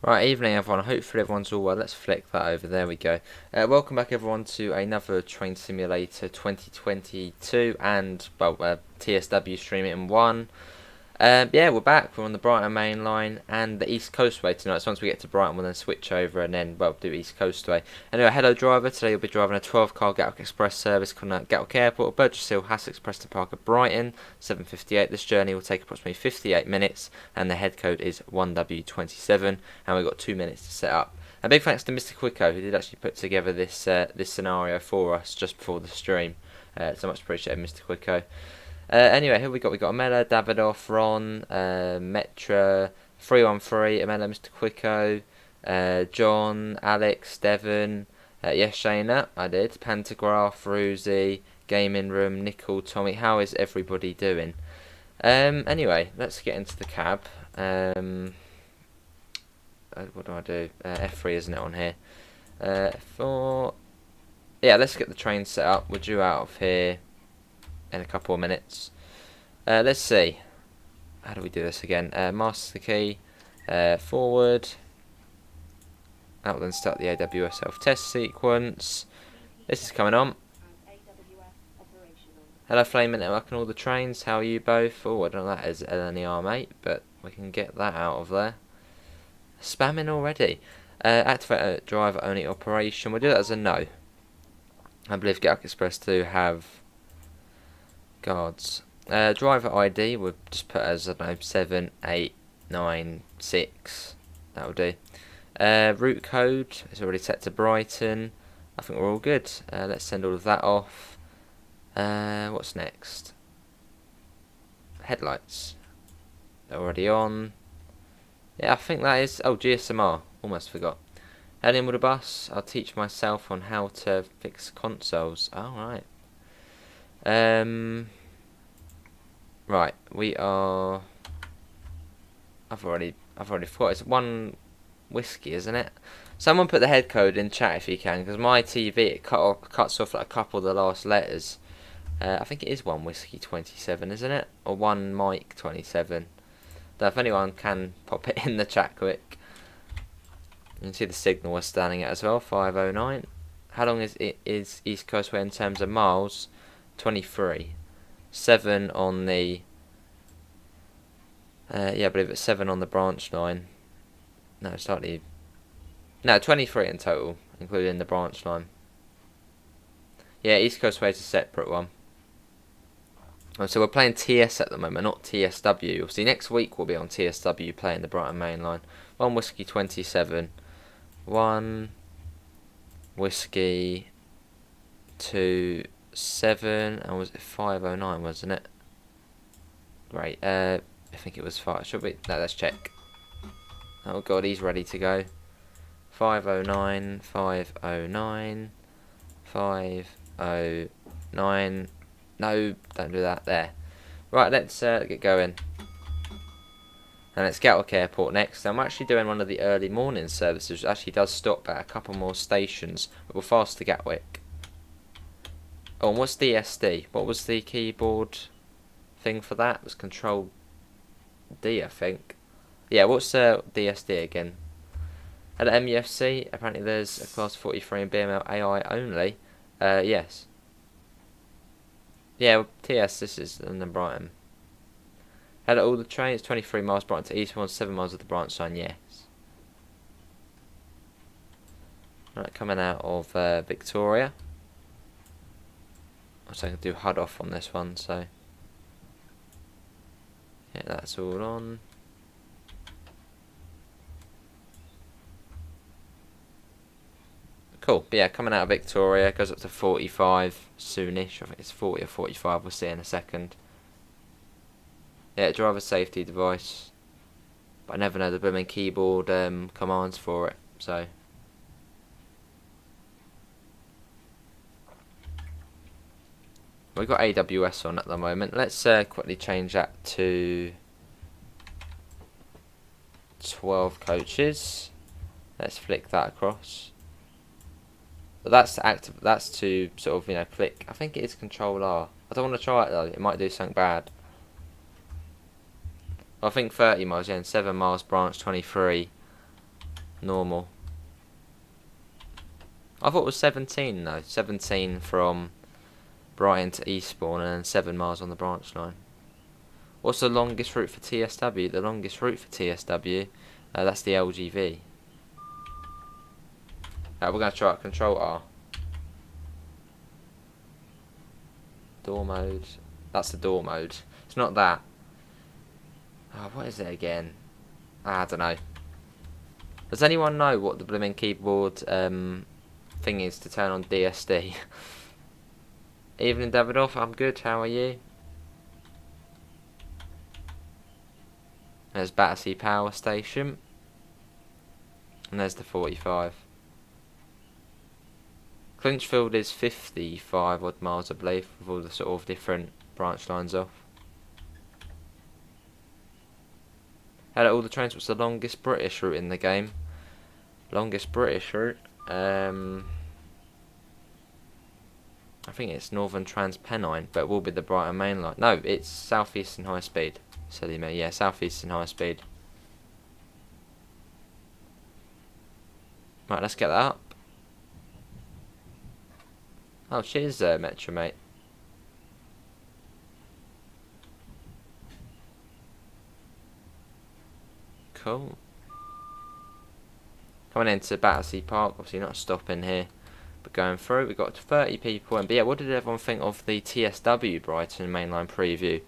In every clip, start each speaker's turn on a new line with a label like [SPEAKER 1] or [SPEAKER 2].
[SPEAKER 1] Right, evening everyone, hopefully everyone's all well. Let's flick that over, there we go. Welcome back everyone to another Train Simulator 2022 and, well, TSW stream it in one. Yeah, we're back, we're on the Brighton Mainline and the East Coastway tonight. So once we get to Brighton we'll then switch over and then, well, do East Coastway. Anyway, hello driver, today you'll be driving a 12-car Gatwick Express service calling out Gatwick Airport, Burgess Hill, Hassel Express to park at Brighton, 7:58. This journey will take approximately 58 minutes and the head code is 1W27 and we've got 2 minutes to set up. A big thanks to Mr. Quicko who did actually put together this this scenario for us just before the stream. So much appreciated, Mr. Quicko. Anyway, here we got Amela, Davidoff, Ron, Metra, 313, Amela, Mr. Quicko, John, Alex, Devon, yes, Shayna, I did, Pantograph, Ruzi, Gaming Room, Nickel, Tommy. How is everybody doing? Anyway, let's get into the cab. What do I do? F3, isn't it, on here? F4. Yeah, let's get the train set up. We're due out of here in a couple of minutes. Let's see. How do we do this again? Master the key. Forward. That will then start the AWS self-test sequence. This is coming on. Hello Flaming Network and all the trains. How are you both? Oh, I don't know that is LNER, mate, but we can get that out of there. Spamming already. Activate a driver only operation. We'll do that as a no. I believe Gatwick Express do have guards. Driver ID we'll just put as, I don't know, 7896. That'll do. Route code is already set to Brighton. I think we're all good. Let's send all of that off. What's next? Headlights. They're already on. Yeah, I think that is... Oh, GSMR. Almost forgot. Heading with a bus. I'll teach myself on how to fix consoles. Alright. Right, we are... I've already forgot. It's one whiskey, isn't it? Someone put the head code in chat if you can, because my TV it cuts off like a couple of the last letters. I think it is one whiskey 27, isn't it? Or one Mike 27. So if anyone can pop it in the chat quick. You can see the signal we're standing at as well, 509. How long is East Coastway in terms of miles? 23. 7 on the yeah, I believe it's 7 on the branch line. No, slightly. No, 23 in total, including the branch line. Yeah, East Coastway is a separate one. So we're playing TS at the moment, not TSW. You'll see next week we'll be on TSW playing the Brighton Mainline. 1 whiskey 27. 1 whiskey 27, and was it 509, wasn't it? Great. I think it was 5. Should we? No, let's check. Oh god, he's ready to go. 509, 509, 509. No, don't do that. There. Right, let's get going. And it's Gatwick Airport next. I'm actually doing one of the early morning services. It actually does stop at a couple more stations, but we're fast to Gatwick. Oh, and what's DSD? What was the keyboard thing for that? It was Control D, I think. Yeah, what's DSD again? At MUFC, apparently there's a Class 43 and BML AI only. Yes. Yeah, TS, this is London Brighton. Had all the trains, 23 miles Brighton to Eastbourne, 7 miles of the branch line, yes. Right, coming out of Victoria. So I can do HUD off on this one, so. Yeah, that's all on. Cool, but yeah, coming out of Victoria, goes up to 45 soonish. I think it's 40 or 45, we'll see in a second. Yeah, driver safety device. But I never know the blooming keyboard commands for it, so. We've got AWS on at the moment. Let's quickly change that to 12 coaches. Let's flick that across. But that's to active. That's to sort of, you know, click. I think it is Control R. I don't want to try it though. It might do something bad. I think 30 miles. Yeah, and 7 miles branch 23. normal. I thought it was 17 though. 17 from Brighton to Eastbourne and then 7 miles on the branch line. What's the longest route for TSW? The longest route for TSW, that's the LGV. We're going to try it. Control R. Door mode. That's the door mode. It's not that. Oh, what is it again? I don't know. Does anyone know what the blooming keyboard thing is to turn on DSD? Evening, Davidoff. I'm good. How are you? There's Battersea Power Station. And there's the 45. Clinchfield is 55 odd miles, I believe, with all the sort of different branch lines off. Hello, all the trains. What's the longest British route in the game? Longest British route? I think it's Northern Transpennine, but it will be the Brighton Mainline. No, it's South Eastern High Speed. Silly me. Yeah, South Eastern High Speed. Right, let's get that up. Oh, cheers, Metro, mate. Cool. Coming into Battersea Park, obviously not stopping here, but going through. We've got 30 people in. But yeah, what did everyone think of the TSW Brighton Mainline preview?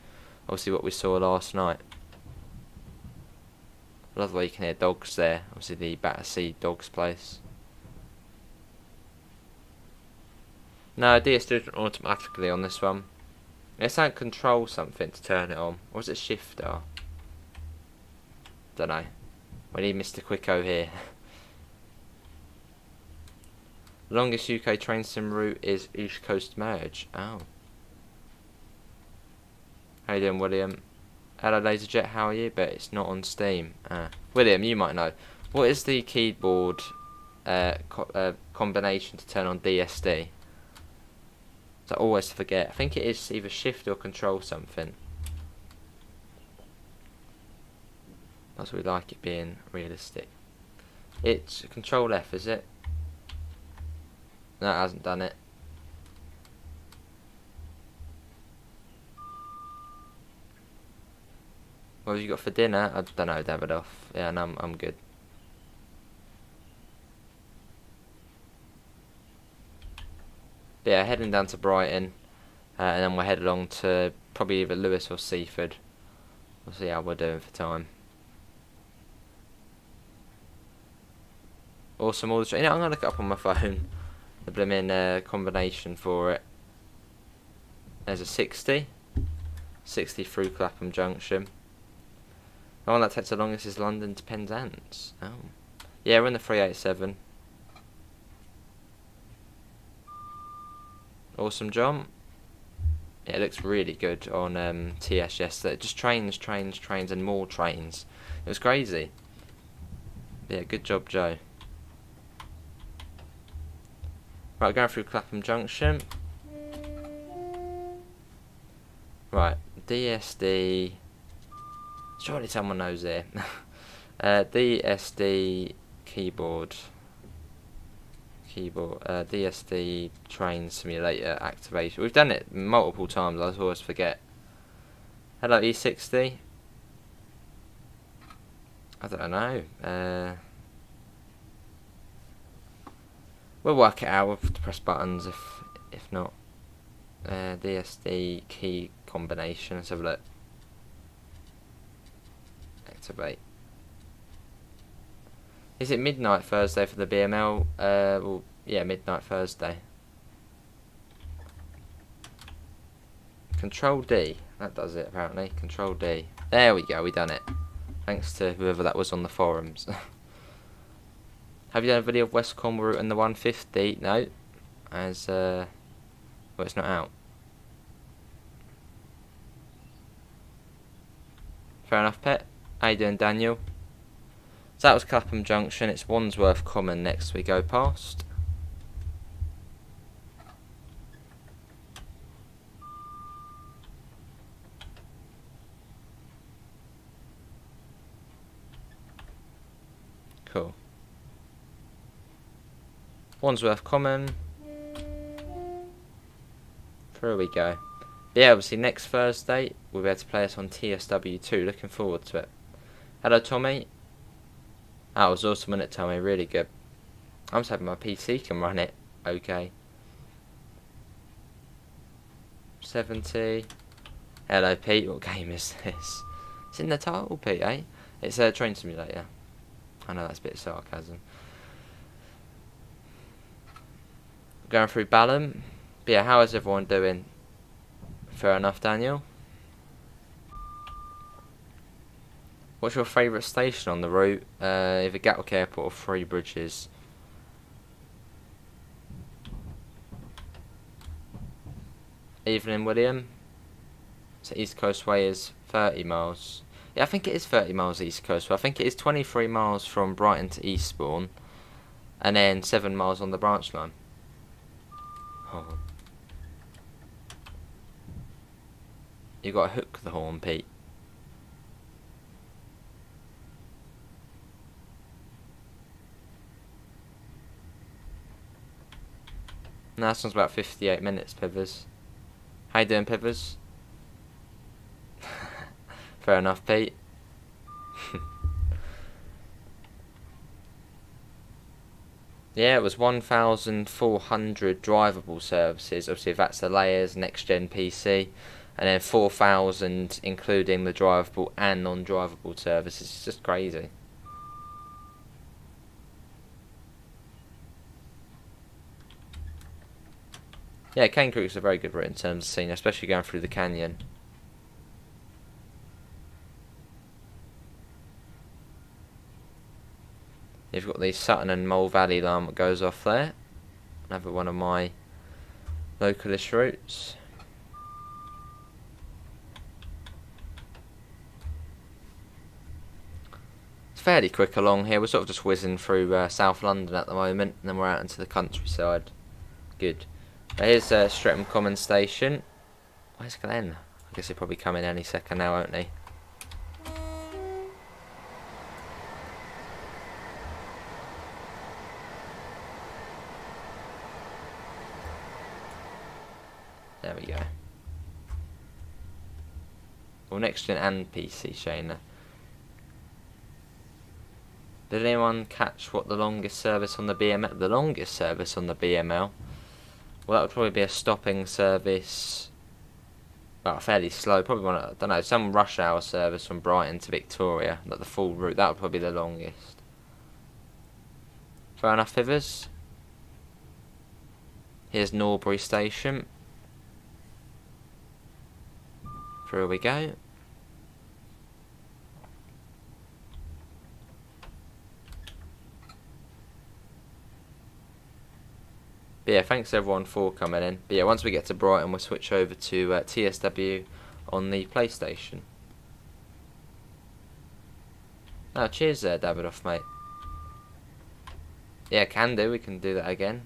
[SPEAKER 1] Obviously what we saw last night. I love the way you can hear dogs there. Obviously the Battersea Dogs place. No, DS doesn't automatically on this one. Let's not control something to turn it on. Or is it shift R? Don't know. We need Mr. Quicko here. The longest UK train sim route is East Coast Merge. Oh. How you doing, William? Hello, Laserjet. How are you? But it's not on Steam. William, you might know. What is the keyboard combination to turn on DSD? I always forget. I think it is either shift or control something. That's what we like it being realistic. It's control F, is it? No, it hasn't done it. What have you got for dinner? I don't know, Davidoff. Yeah, no, I'm good. But yeah, heading down to Brighton, and then we'll head along to probably either Lewis or Seaford. We'll see how we're doing for time. Awesome, all the I'm gonna look it up on my phone. The blooming combination for it. There's a 60 through Clapham Junction. The one that takes the longest is London to Penzance. Oh, yeah, we're in the 387. Awesome, John. Yeah, it looks really good on TS yesterday. Just trains, and more trains. It was crazy. Yeah, good job, Joe. Right, going through Clapham Junction. Right, DSD. Surely someone knows here. DSD keyboard. DSD train simulator activation. We've done it multiple times. I always forget. Hello, E60. I don't know. We'll work it out. We'll have to press buttons if not. DSD key combination. Let's have a look. Activate. Is it midnight Thursday for the BML? Well, yeah, midnight Thursday. Control D. That does it, apparently. Control D. There we go, we done it. Thanks to whoever that was on the forums. Have you done a video of West Cornwall route and the 150? No. As, well, it's not out. Fair enough, Pet. How you doing, Daniel? So that was Clapham Junction. It's Wandsworth Common next we go past. Cool. Wandsworth Common. Through we go. But yeah, obviously next Thursday we'll be able to play us on TSW 2. Looking forward to it. Hello Tommy. That was awesome, wasn't it, Tommy? Really good. I'm just hoping my PC can run it. Okay. 70. Hello Pete, what game is this? It's in the title, Pete, eh? It's a train simulator. I know that's a bit of sarcasm. Going through Balham. But yeah, how is everyone doing? Fair enough, Daniel. What's your favourite station on the route? Either Gatwick Airport or Three Bridges. Evelyn William. So East Coastway is 30 miles. Yeah, I think it is 30 miles East Coastway. I think it is 23 miles from Brighton to Eastbourne. And then 7 miles on the branch line. Hold on. You got to hook the horn, Pete. No, this one's about 58 minutes, Pivers. How you doing, Pivers? Fair enough, Pete. Yeah, it was 1,400 drivable services. Obviously, that's the layers, next-gen PC. And then 4,000 including the drivable and non-drivable services. It's just crazy. Yeah, Cane Creek's a very good route in terms of scene, especially going through the canyon. You've got the Sutton and Mole Valley line that goes off there. Another one of my localist routes. It's fairly quick along here. We're sort of just whizzing through South London at the moment, and then we're out into the countryside. Good. Here's Streatham Common Station. Where's Glenn? I guess he'll probably come in any second now, won't he? There we go. Well, next gen and PC, Shayna. Did anyone catch what the longest service on the BML? The longest service on the BML? Well, that would probably be a stopping service. Well, fairly slow. Probably one. I don't know. Some rush hour service from Brighton to Victoria, like the full route. That would probably be the longest. Fair enough, Fivers. Here's Norbury Station. Through we go. But yeah, thanks everyone for coming in. But yeah, once we get to Brighton, we'll switch over to TSW on the PlayStation. Oh, cheers there, Davidoff, mate. Yeah, can do. We can do that again.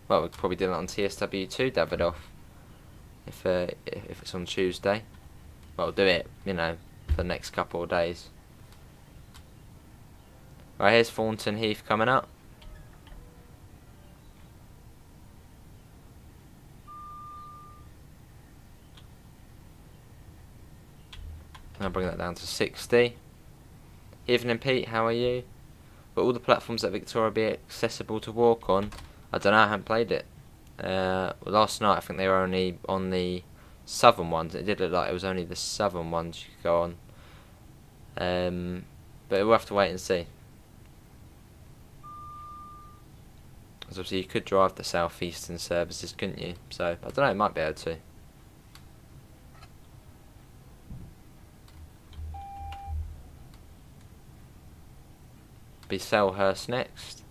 [SPEAKER 1] Well, we could probably do that on TSW too, Davidoff. If it's on Tuesday. Well, we'll do it, you know, for the next couple of days. Right, here's Thornton Heath coming up. I'll bring that down to 60. Evening Pete, how are you? Will all the platforms at Victoria be accessible to walk on? I don't know, I haven't played it. Well, last night I think they were only on the southern ones. It did look like it was only the southern ones you could go on. But we'll have to wait and see. Because obviously you could drive the southeastern services, couldn't you? So, I don't know, it might be able to. Be Selhurst next.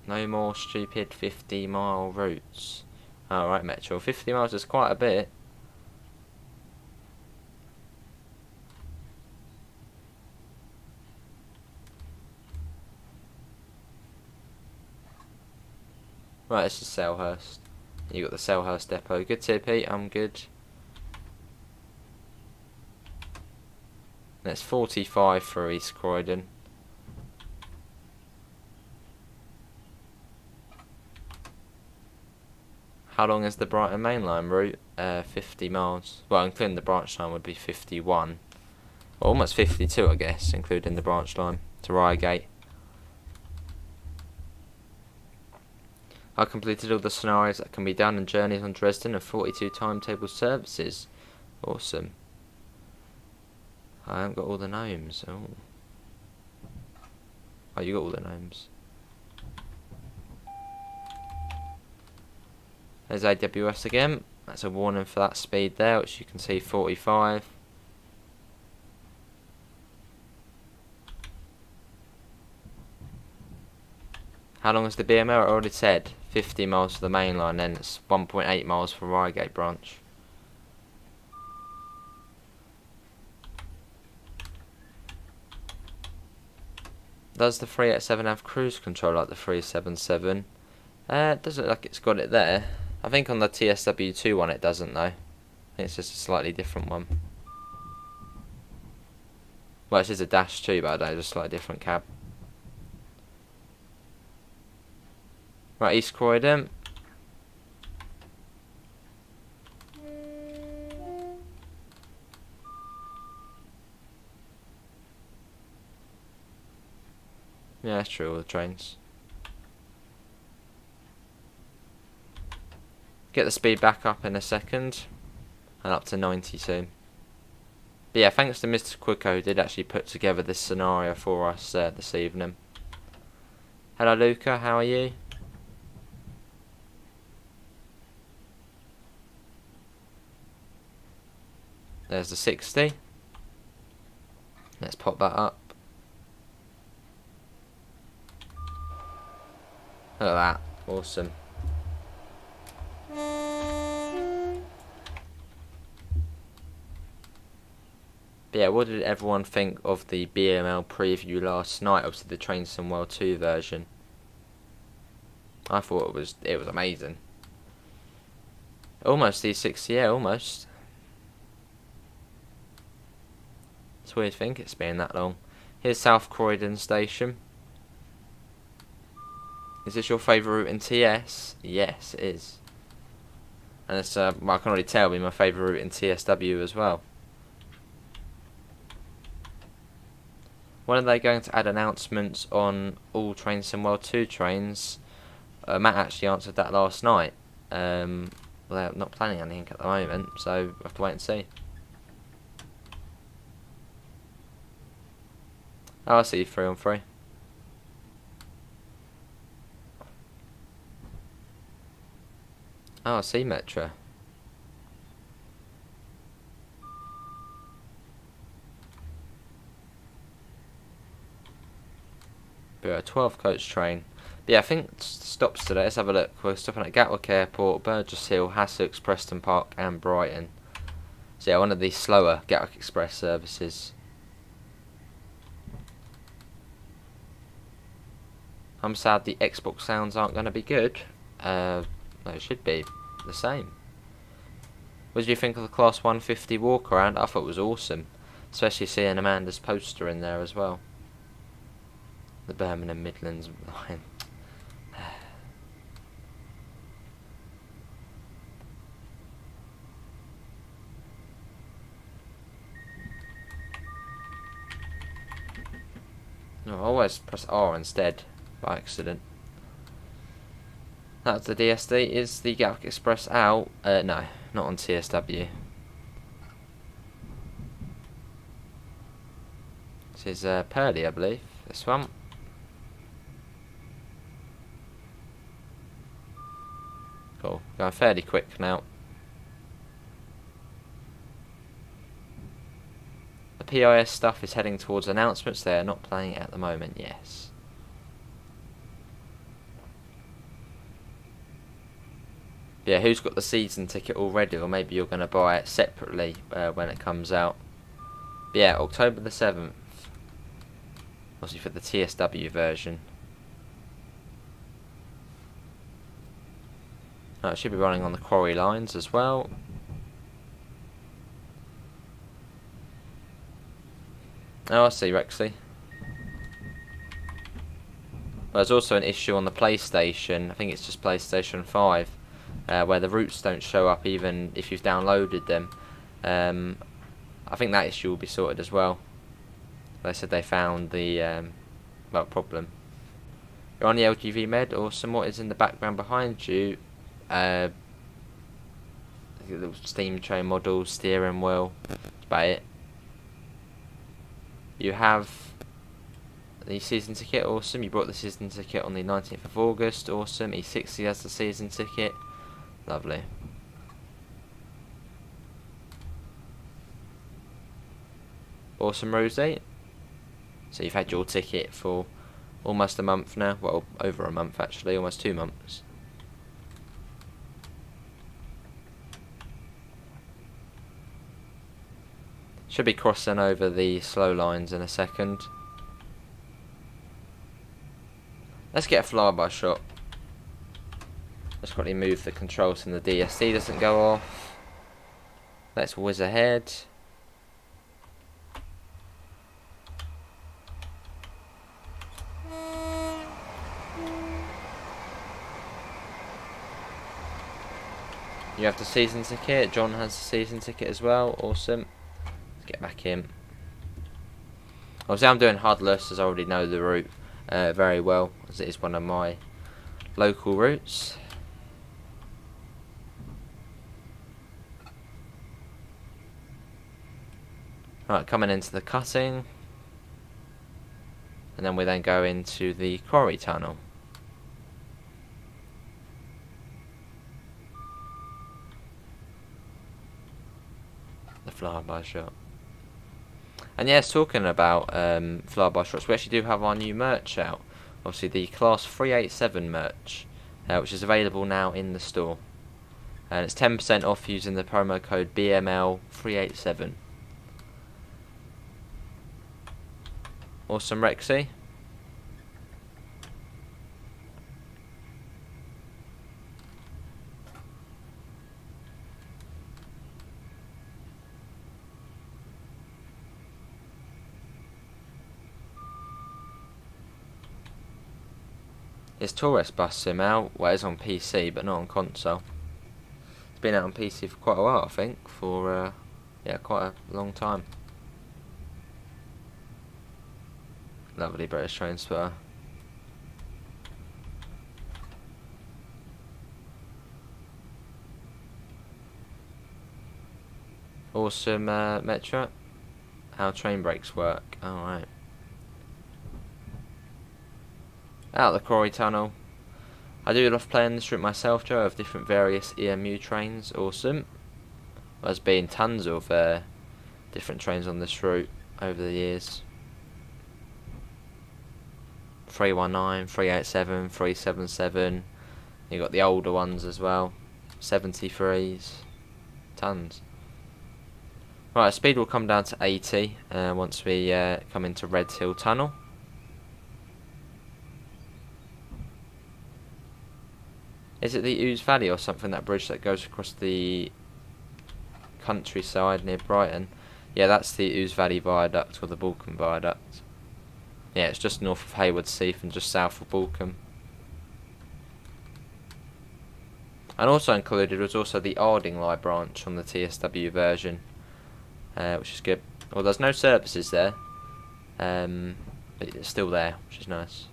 [SPEAKER 1] No more stupid 50-mile routes. Alright, Metro. 50 miles is quite a bit. Right, this is Selhurst. You got the Selhurst depot. Good tip, Pete. I'm good. That's 45 for East Croydon. How long is the Brighton Mainline route? 50 miles. Well, including the branch line would be 51. Well, almost 52, I guess, including the branch line to Reigate. I completed all the scenarios that can be done and journeys on Dresden and 42 timetable services. Awesome. I haven't got all the names. Oh, you got all the names. There's AWS again. That's a warning for that speed there, which you can see 45. How long is the BML? I already said 50 miles for the main line, then it's 1.8 miles for Reigate branch. Does the 387 have cruise control like the 377? It doesn't look like it's got it there. I think on the TSW2 one it doesn't though. I think it's just a slightly different one. Well, it is a dash 2, but I don't know, just a slightly different cab. Right, East Croydon. Yeah, that's true, all the trains. Get the speed back up in a second. And up to 90 soon. But yeah, thanks to Mr. Quicko, who did actually put together this scenario for us this evening. Hello Luca, how are you? There's the 60. Let's pop that up. Look at that. Awesome. But yeah, what did everyone think of the BML preview last night? Obviously the Train World 2 version. I thought it was amazing. Almost E60, yeah, almost. It's weird to think it's been that long. Here's South Croydon Station. Is this your favourite route in TS? Yes, it is. And it's, well, I can already tell, it'll be my favourite route in TSW as well. When are they going to add announcements on all Train World 2 trains? Matt actually answered that last night. Well, they're not planning anything at the moment, so we'll have to wait and see. Oh, I see, 3 on 3. Oh, I see Metro. But a 12 coach train. But yeah, I think stops today. Let's have a look. We're stopping at Gatwick Airport, Burgess Hill, Hassocks, Preston Park and Brighton. So yeah, one of these slower Gatwick Express services. I'm sad the Xbox sounds aren't going to be good. No, it should be the same. What did you think of the Class 150 walk around? I thought it was awesome. Especially seeing Amanda's poster in there as well. The Birmingham Midlands line. No, I always press R instead by accident. That's the DSD. Is the Gatwick Express out? No, not on TSW. This is Purley, I believe. This one. Cool. Going fairly quick now. The PIS stuff is heading towards announcements. They are not playing it at the moment, yes. Yeah, who's got the season ticket already, or maybe you're going to buy it separately when it comes out. But yeah, October the 7th. Obviously for the TSW version. It should be running on the Quarry lines as well. Oh, I see, Rexy. Well, there's also an issue on the PlayStation. I think it's just PlayStation 5. where the routes don't show up even if you've downloaded them. I think that issue will be sorted as well. They said they found the problem. You're on the LGV Med. Awesome. What is in the background behind you? Little steam train model, steering wheel. That's about it. You have the season ticket. Awesome. You brought the season ticket on the 19th of August. Awesome. E60 has the season ticket. Lovely. Awesome, Rosie. So you've had your ticket for almost a month now. Well, over a month actually. Almost 2 months. Should be crossing over the slow lines in a second. Let's get a flyby shot. Let's quickly move the controls so the DSC doesn't go off. Let's whiz ahead. You have the season ticket. John has the season ticket as well. Awesome. Let's get back in. Obviously I'm doing Hudless as I already know the route very well, as it is one of my local routes. Right, coming into the cutting. And then we then go into the quarry tunnel. The flyby shot. And yes, talking about flyby shots, we actually do have our new merch out. Obviously the Class 387 merch, which is available now in the store. And it's 10% off using the promo code BML387. Awesome, Rexy. It's Tourist Bus Sim out. Well, it's on PC, but not on console. It's been out on PC for quite a while, I think. For, yeah, quite a long time. Lovely British train spotter. Awesome, Metro. How train brakes work. Alright. Out of the quarry tunnel. I do love playing this route myself, Joe, of different various EMU trains. Awesome. There's been tons of different trains on this route over the years. 319, 387, 377. You got the older ones as well. 73s. Tons. Right, speed will come down to 80 once we come into Red Hill Tunnel. Is it the Ouse Valley or something, that bridge that goes across the countryside near Brighton? Yeah, that's the Ouse Valley Viaduct, or the Balcombe Viaduct. Yeah, it's just north of Haywards Heath and just south of Balcombe. And also included was also the Ardingly branch on the TSW version, which is good. Well, there's no services there, but it's still there, which is nice.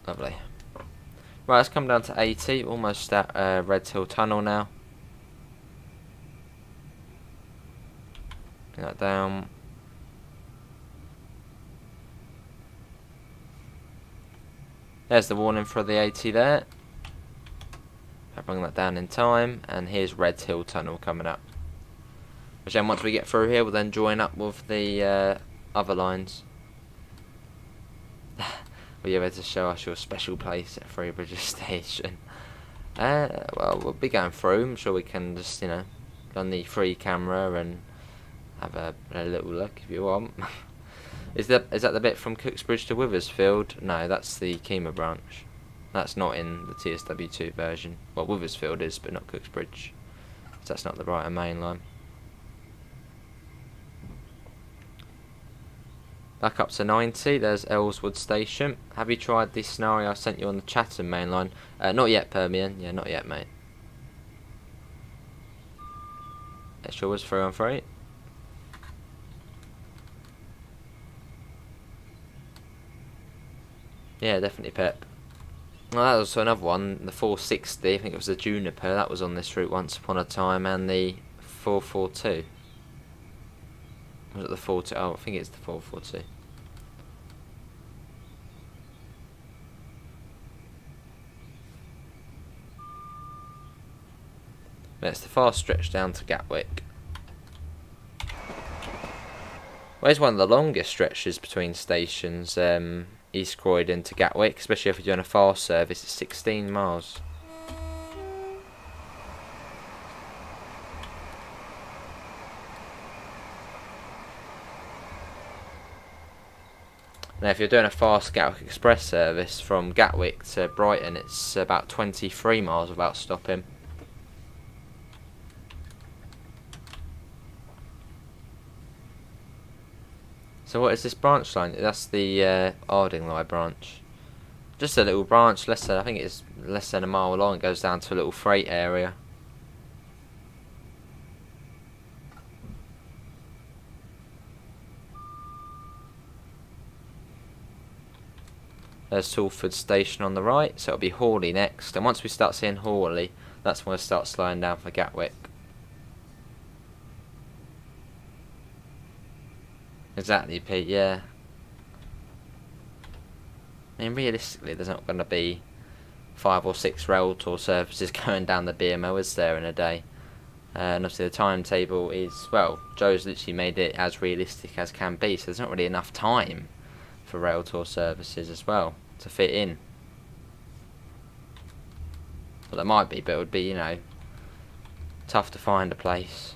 [SPEAKER 1] Lovely. Right, let's come down to 80, almost at Red Hill Tunnel now. Bring that down. There's the warning for the 80 there. I'll bring that down in time, and here's Red Hill Tunnel coming up. Which then once we get through here, we'll then join up with the other lines. Well, you're ready to show us your special place at TheRealBritishAce Station. Well, we'll be going through. I'm sure we can just, you know, on the free camera and have a little look if you want. Is that the bit from Cooksbridge to Withersfield? No, that's the Kemah branch. That's not in the TSW2 version. Well, Withersfield is, but not Cooksbridge. So that's not the Brighton Mainline. Back up to 90, there's Ellswood Station. Have you tried this scenario I sent you on the Chatham Mainline? Not yet, Permian. Yeah, not yet, mate. It sure was 3 on 3. Yeah, definitely Pep. Well, that was also another one, the 460, I think it was the Juniper, that was on this route once upon a time, and the 442. Was it the 42? Oh, I think it's the 442. It's the fast stretch down to Gatwick. Well, it's one of the longest stretches between stations, East Croydon to Gatwick, especially if you're doing a fast service. It's 16 miles. Now, if you're doing a fast Gatwick Express service from Gatwick to Brighton, it's about 23 miles without stopping. So what is this branch line? That's the Ardingly branch. Just a little branch, I think it's less than a mile long. It goes down to a little freight area. There's Salford Station on the right, so it'll be Hawley next. And once we start seeing Hawley, that's when we'll start slowing down for Gatwick. Exactly, Pete, yeah. I mean, realistically, there's not going to be 5 or 6 rail tour services going down the BMO, is there, in a day? And obviously the timetable is, well, Joe's literally made it as realistic as can be, so there's not really enough time for rail tour services as well to fit in. Well, there might be, but it would be, you know, tough to find a place.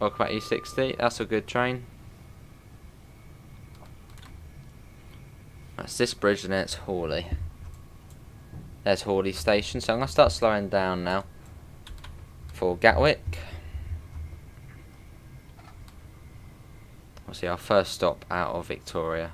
[SPEAKER 1] Welcome back E60, that's a good train. That's this bridge and then it's Hawley. There's Hawley Station, so I'm going to start slowing down now for Gatwick. We'll see our first stop out of Victoria.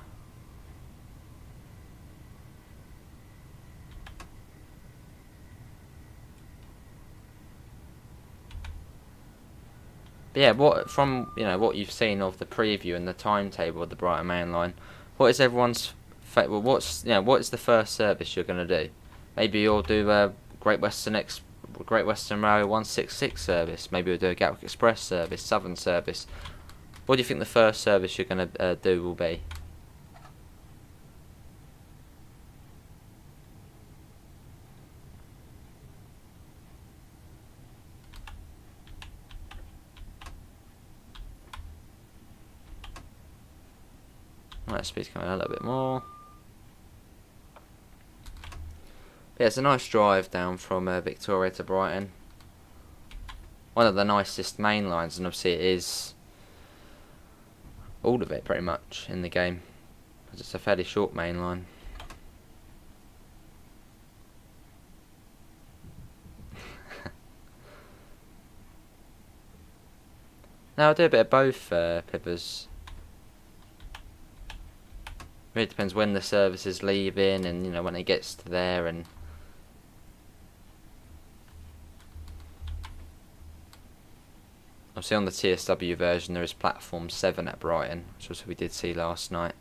[SPEAKER 1] But yeah, what from what you've seen of the preview and the timetable of the Brighton Mainline, what is everyone's what's what is the first service you're going to do? Maybe you'll do a Great Western Railway 166 service. Maybe you'll do a Gatwick Express service, Southern service. What do you think the first service you're going to do will be? Right, speed's coming a little bit more. Yeah, it's a nice drive down from Victoria to Brighton. One of the nicest main lines, and obviously it is all of it pretty much in the game, because it's a fairly short main line. Now I'll do a bit of both, Pippers. Really depends when the service is leaving, and when it gets to there, and obviously on the TSW version there is platform 7 at Brighton, which was what we did see last night.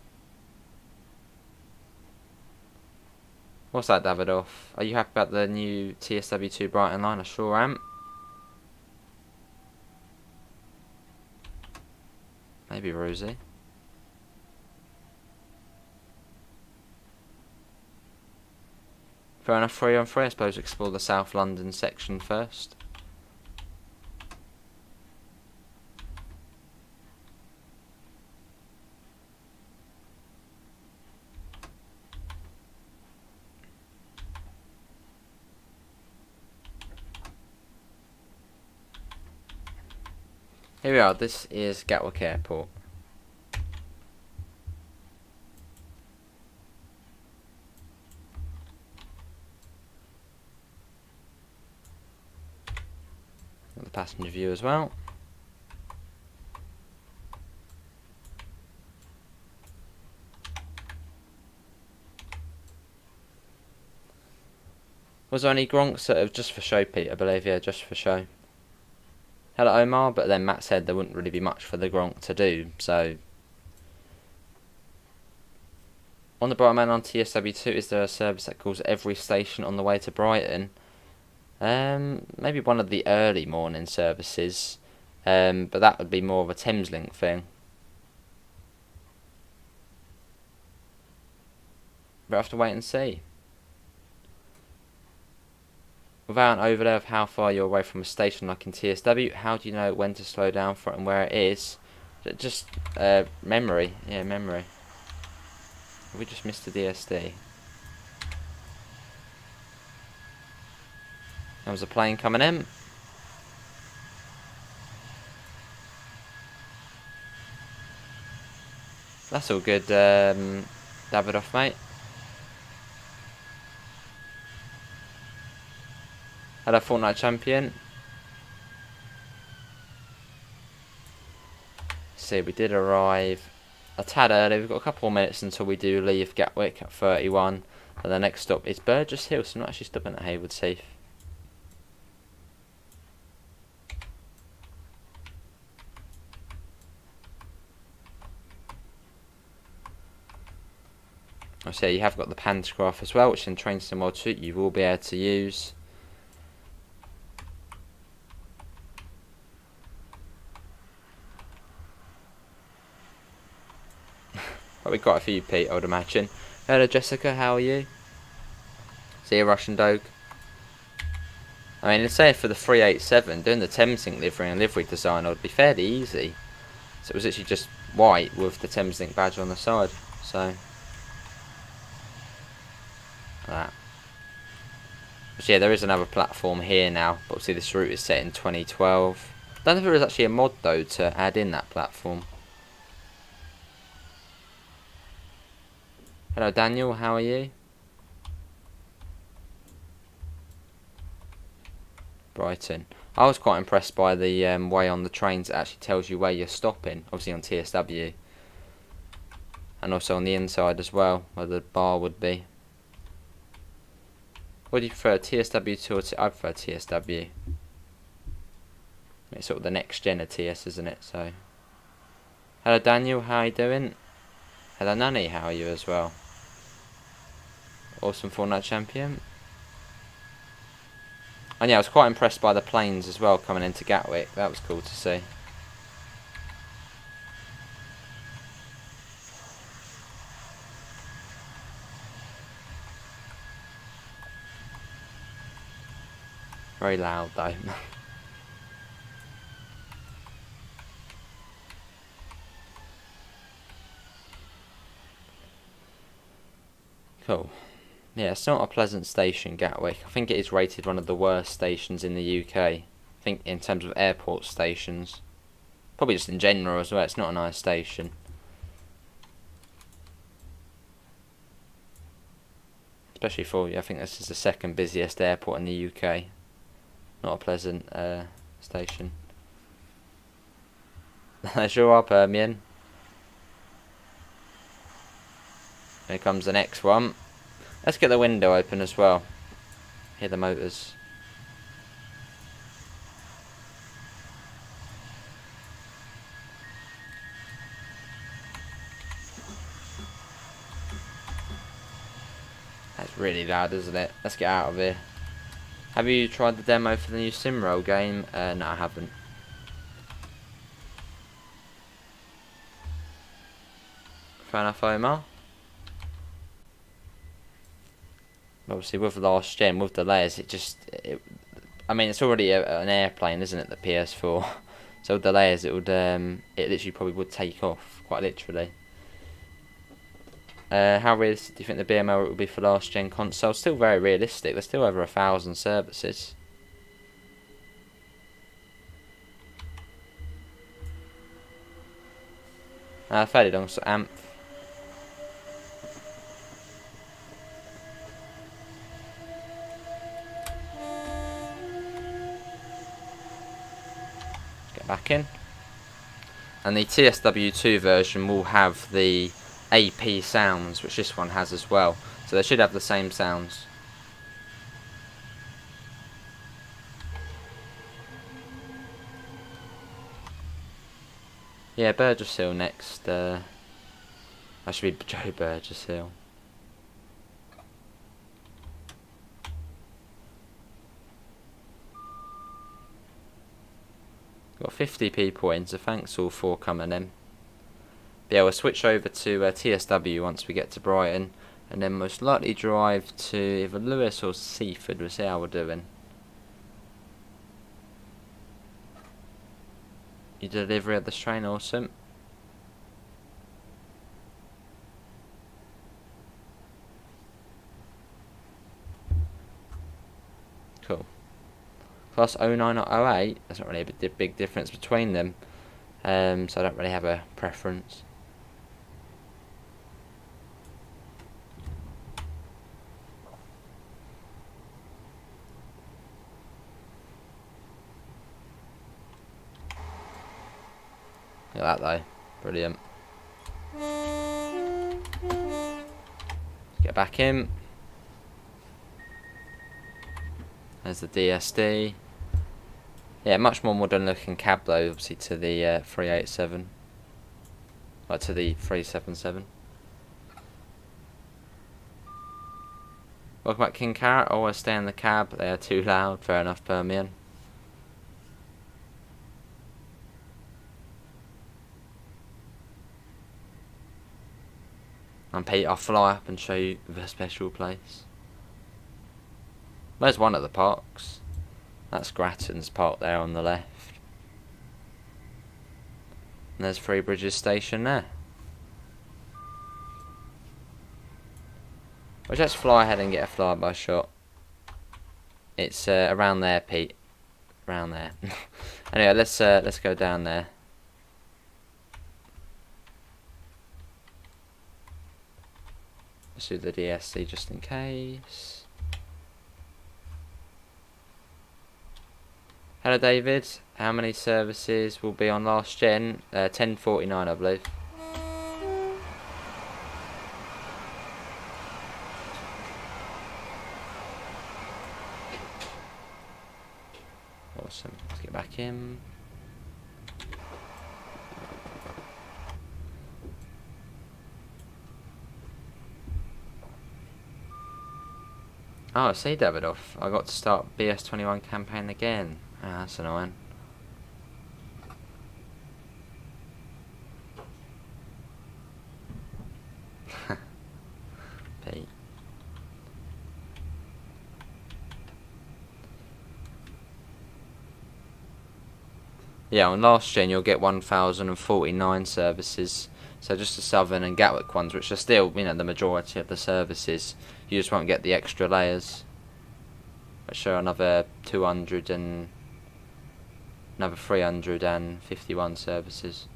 [SPEAKER 1] What's that, Davidoff? Are you happy about the new TSW2 Brighton line? I sure am. Maybe Rosie. Fair enough, 3 on 3. I suppose explore the South London section first. Here we are, this is Gatwick Airport. passenger view as well. Was there any gronks that are just for show, Pete? I believe, yeah, just for show. Hello, Omar, but then Matt said there wouldn't really be much for the gronk to do, so... On the Brighton Mainline on TSW2, is there a service that calls every station on the way to Brighton? Maybe one of the early morning services, but that would be more of a Thameslink thing. We'll have to wait and see. Without an overlay of how far you're away from a station like in TSW, how do you know when to slow down for it and where it is? Just memory. Yeah, memory. We just missed the DSD. There was a plane coming in. That's all good, Davidoff, mate. Hello, Fortnite Champion. See, we did arrive a tad early. We've got a couple more minutes until we do leave Gatwick at 31. And the next stop is Burgess Hill, so I'm not actually stopping at Haywards Heath. So you have got the pantograph as well, which in Train Sim World 2 you will be able to use. But we've got a few, Pete, I would imagine. Hello, Jessica, how are you? See you, Russian Dog. I mean, let's say for the 387, doing the Thameslink livery and livery design would be fairly easy. So it was actually just white with the Thameslink badge on the side. So, that. But yeah, there is another platform here now. But obviously this route is set in 2012. I don't know if there is actually a mod though to add in that platform. Hello Daniel, how are you? Brighton. I was quite impressed by the way on the trains it actually tells you where you're stopping, obviously on TSW. And also on the inside as well, where the bar would be. What do you prefer, TSW2 or I prefer TSW. It's sort of the next gen of TS, isn't it? So, hello Daniel, how are you doing? Hello Nanny, how are you as well? Awesome Fortnite Champion. And yeah, I was quite impressed by the planes as well coming into Gatwick. That was cool to see. Very loud though. Cool. Yeah, it's not a pleasant station, Gatwick. I think it is rated one of the worst stations in the UK. I think in terms of airport stations. Probably just in general as well, it's not a nice station. Especially for you, I think this is the second busiest airport in the UK. Not a pleasant station. Sure are, Permian. Here comes the next one. Let's get the window open as well. Hear the motors. That's really loud, isn't it? Let's get out of here. Have you tried the demo for the new SimRoll game? No, I haven't. Fair enough, Omar. Obviously, with last gen, with the layers, I mean, it's already an airplane, isn't it? The PS4. So with the layers, it literally probably would take off, quite literally. How realistic do you think the BML would be for last gen consoles? Still very realistic. There's still over 1,000 services. Fairly long amp. Get back in. And the TSW2 version will have the AP sounds, which this one has as well. So they should have the same sounds. Yeah, Burgess Hill next. That should be Joe Burgess Hill. Got 50 people in, so thanks all for coming in. But yeah, we'll switch over to TSW once we get to Brighton, and then most likely drive to either Lewis or Seaford. We'll see how we're doing. Your delivery of this train, awesome. Cool. Plus 09 or 08, there's not really a big difference between them, so I don't really have a preference. Look at that though, brilliant. Get back in. There's the DSD. Yeah, much more modern looking cab though, obviously, to the 387. Like to the 377. Welcome back, King Carrot. Always stay in the cab. They are too loud. Fair enough, Permian. And Pete, I'll fly up and show you the special place. There's one of the parks. That's Grattan's Park there on the left. And there's Three Bridges Station there. Well, let's fly ahead and get a flyby shot. It's around there, Pete. Around there. Anyway, let's go down there. Let's do the DSC just in case. Hello David, how many services will be on last gen? 1049 I believe. Awesome, let's get back in. Oh, see Davidoff, I got to start BS21 campaign again. Ah, that's annoying. Pete. Yeah, on last gen you'll get 1049 services. So just the Southern and Gatwick ones, which are still, you know, the majority of the services. You just won't get the extra layers. Which are another 200 and another 351 services.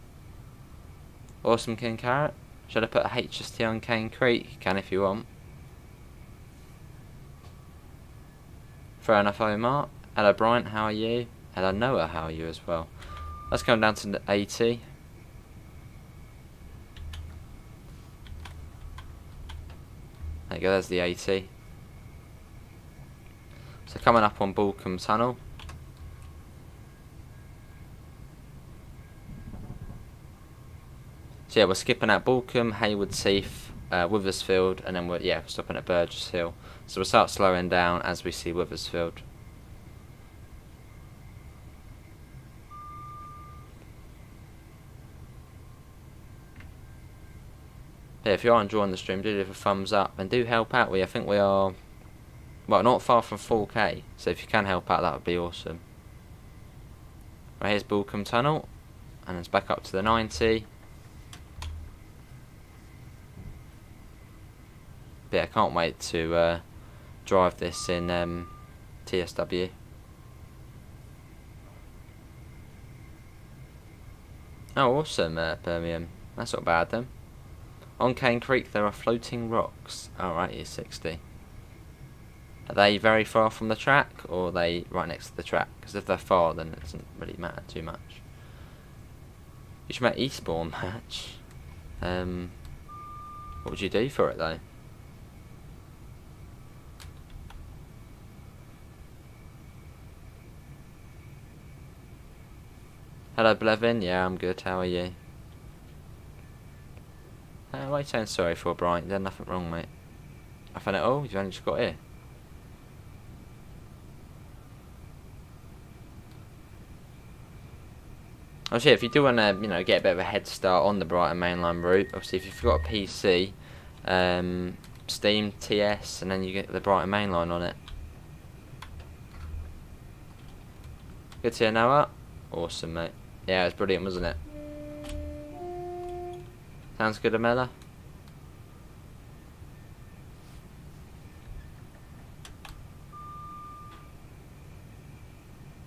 [SPEAKER 1] Awesome, King Carrot. Should I put a HST on Cane Creek? You can if you want. Fair enough, Omar. Hello, Brian, how are you? Hello, Noah, how are you as well? Let's go down to the 80. There you go, there's the 80. So coming up on Bullcombe Tunnel. So yeah, we're skipping at Bullcombe, Haywood Heath, Withersfield, and then we're stopping at Burgess Hill. So we'll start slowing down as we see Withersfield. Yeah, if you are enjoying the stream, do leave a thumbs up and do help out. I think we are, well, not far from 4K. So if you can help out, that would be awesome. Right, here's Bullcombe Tunnel, and it's back up to the 90. But yeah, I can't wait to drive this in TSW. Oh, awesome, Birmingham. That's not bad then. On Cane Creek there are floating rocks. Alright, you're 60. Are they very far from the track, or are they right next to the track? Because if they're far, then it doesn't really matter too much. You should make Eastbourne match. What would you do for it though? Hello Blevin, yeah I'm good, how are you? What are you saying sorry for, Brighton? There's nothing wrong, mate. Nothing at all? You've only just got here. Obviously, if you do want to, get a bit of a head start on the Brighton Mainline route, obviously if you've got a PC, Steam, TS, and then you get the Brighton Mainline on it. Good to hear, Noah. Awesome, mate. Yeah, it was brilliant, wasn't it? Sounds good, Amela?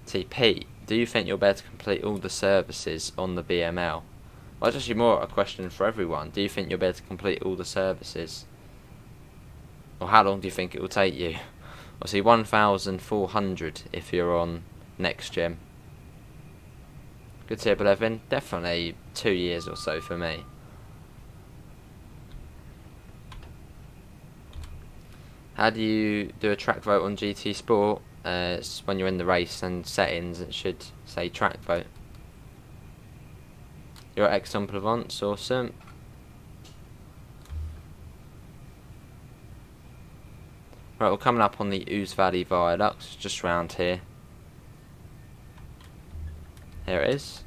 [SPEAKER 1] TP, do you think you'll be able to complete all the services on the BML? Well, it's actually more a question for everyone. Do you think you'll be able to complete all the services? Or how long do you think it will take you? Obviously 1,400 if you're on next gem. Good to hear, Blevin. Definitely 2 years or so for me. How do you do a track vote on GT Sport? It's when you're in the race and settings, it should say track vote. You're at Aix-en-Provence, awesome. Right, we're coming up on the Ouse Valley Viaduct, just round here. Here it is.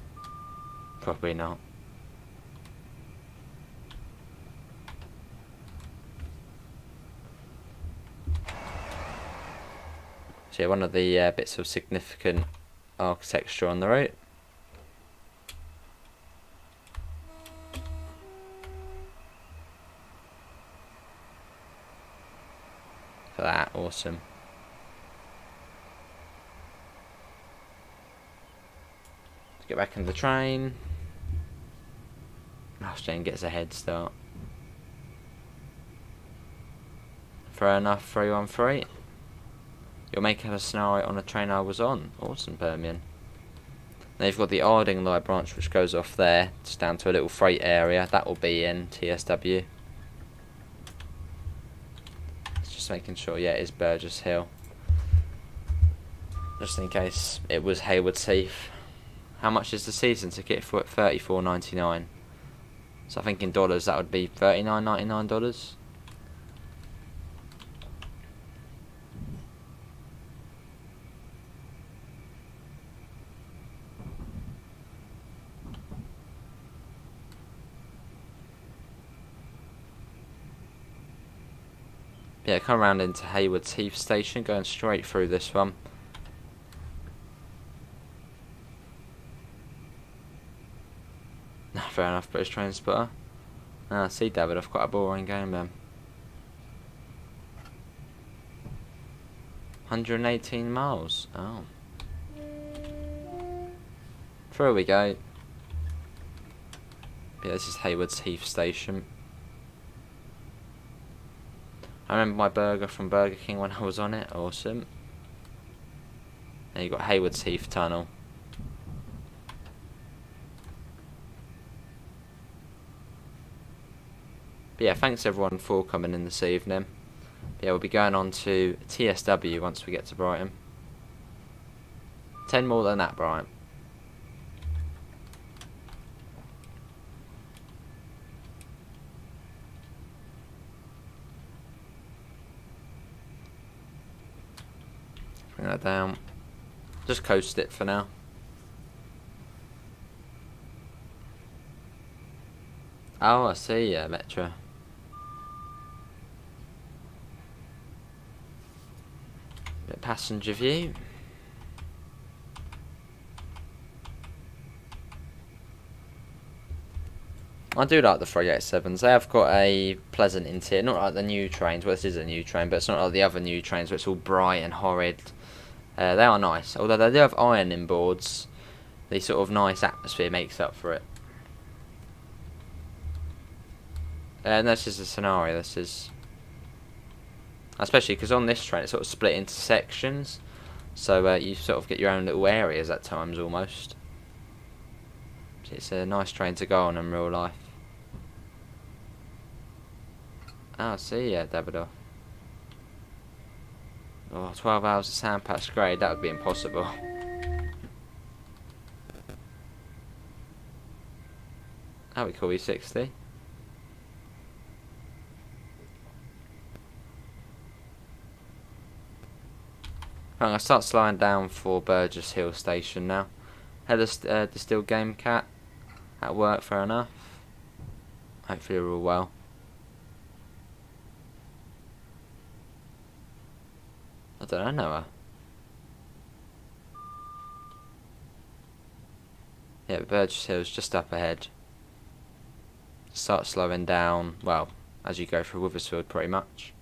[SPEAKER 1] Probably not. So yeah, one of the bits of significant architecture on the route. For that, awesome. Let's get back in the train. Jane gets a head start. Fair enough, 313. You're making a scenario on a train I was on. Awesome, Permian. Now you've got the Arding Line branch which goes off there, just down to a little freight area. That will be in TSW. It's just making sure, yeah, it is Burgess Hill. Just in case it was Hayward Heath. How much is the season ticket for it? $34.99. So I think in dollars that would be $39.99. Yeah, come around into Hayward Heath Station, going straight through this one. Fair enough, British Train Spotter. See, David, I've got a boring game then. 118 miles. Oh. Through we go. Yeah, this is Hayward Heath Station. I remember my burger from Burger King when I was on it. Awesome. And you got Hayward Heath Tunnel. But yeah, thanks everyone for coming in this evening. But yeah, we'll be going on to TSW once we get to Brighton. 10 more than that, Brighton. Bring that down. Just coast it for now. Oh, I see, yeah, Metro. Bit passenger view. I do like the 387s. They have got a pleasant interior. Not like the new trains. Well, this is a new train, but it's not like the other new trains where it's all bright and horrid. They are nice. Although they do have ironing boards, the sort of nice atmosphere makes up for it. And this is a scenario. This is... Especially because on this train it's sort of split into sections. So you sort of get your own little areas at times almost. It's a nice train to go on in real life. Oh, see ya, Davidoff. Oh, 12 hours of sandpatch grade, that would be impossible. How we call you 60? I'm going to start slowing down for Burgess Hill Station now. Heather Distilled Game Cat at work, fair enough. Hopefully you're all well. I don't know, Noah. Yeah, Burgess Hill's just up ahead. Start slowing down, well, as you go through Withersfield pretty much.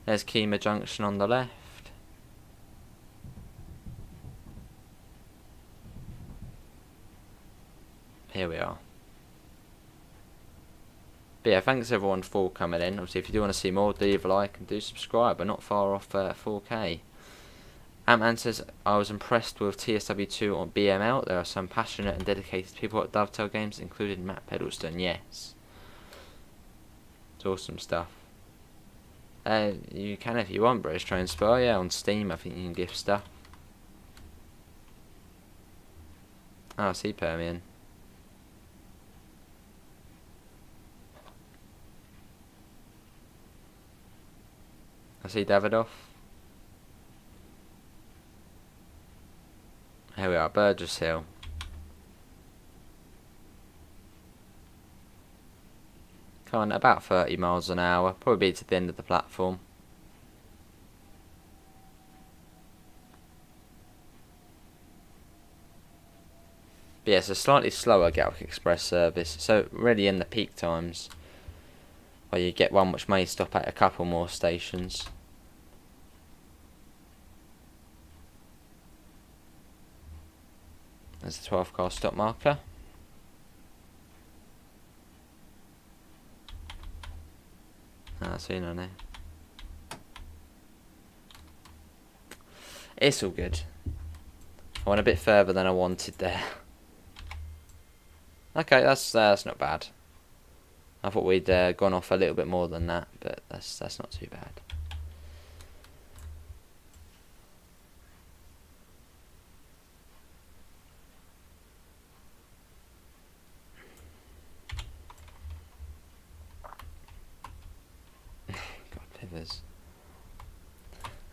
[SPEAKER 1] There's Keema Junction on the left. Here we are. But yeah, thanks everyone for coming in. Obviously, if you do want to see more, do leave a like and do subscribe. We're not far off 4K. Ant-Man says, I was impressed with TSW2 on BML. There are some passionate and dedicated people at Dovetail Games, including Matt Peddleston. Yes. It's awesome stuff. You can if you want, British Transport. Yeah, on Steam I think you can gift stuff. Oh, I see Permian. I see Davidoff. Here we are, Burgess Hill. Coming at about 30 miles an hour, probably be to the end of the platform. But yeah, it's a slightly slower Gatwick Express service, so really in the peak times, where you get one which may stop at a couple more stations. There's the 12 car stop marker. Ah, so you know now. It's all good. I went a bit further than I wanted there. Okay, that's not bad. I thought we'd gone off a little bit more than that, but that's not too bad.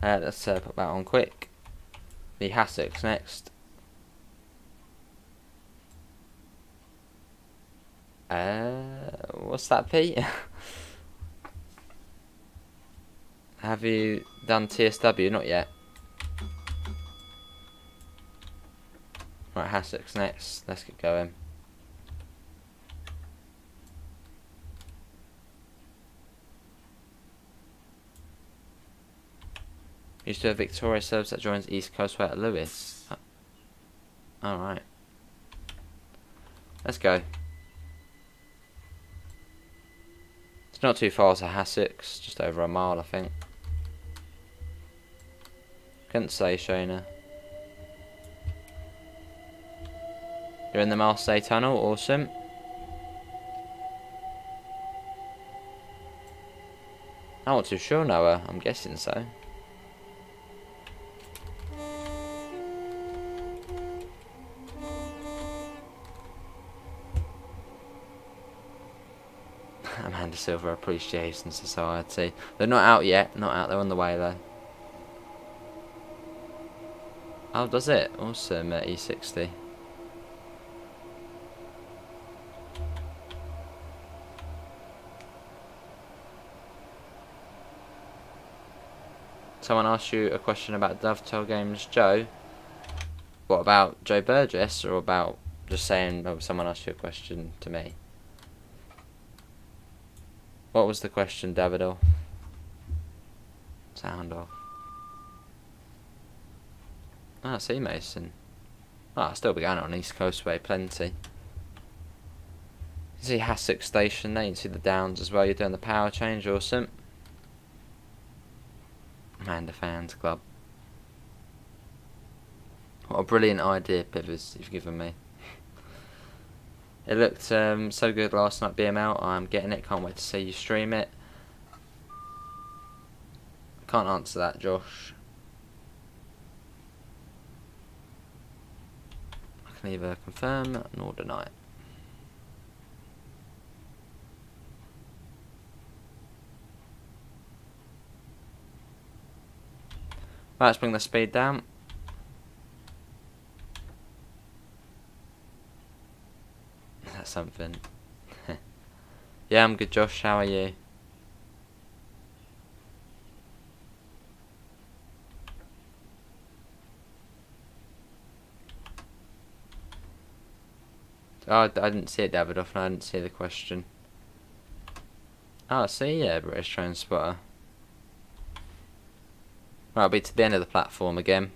[SPEAKER 1] Let's put that on quick. The Hassocks next. What's that, Pete? Have you done TSW? Not yet. Right, Hassocks next. Let's get going. Used to have Victoria service that joins East Coastway at Lewis. Alright. Let's go. It's not too far to Hassocks, just over a mile I think. Couldn't say, Shona. You're in the Marseille Tunnel, awesome. I'm not too sure, Noah, I'm guessing so. Amanda Silver Appreciation Society. They're not out yet, not out, they're on the way though. Oh, does it? Awesome, E60. Someone asked you a question about Dovetail Games, Joe. What about Joe Burgess, or about just saying, oh, someone asked you a question to me? What was the question, Davido? Sound off. Ah, see Mason. Ah, I'll still be going on East Coastway, plenty. You can see Hassocks Station there, you can see the Downs as well, you're doing the power change, awesome. Amanda Fans Club. What a brilliant idea, Pivers, you've given me. It looked so good last night, BML. I'm getting it. Can't wait to see you stream it. Can't answer that, Josh. I can either confirm nor deny it. Right, let's bring the speed down. That's something. Yeah, I'm good, Josh. How are you? Oh, I didn't see it, Davidoff, and I didn't see the question. Oh, see, yeah, British Train Spotter. Right, I'll be to the end of the platform again.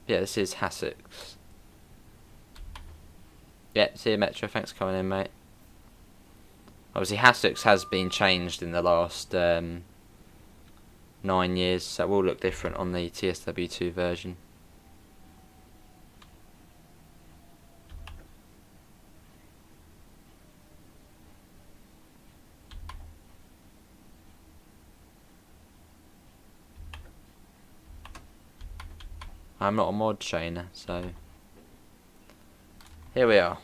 [SPEAKER 1] Yeah, this is Hassocks. Yeah, see you, Metro. Thanks for coming in, mate. Obviously, Hassocks has been changed in the last 9 years, so it will look different on the TSW2 version. I'm not a mod trainer, so here we are.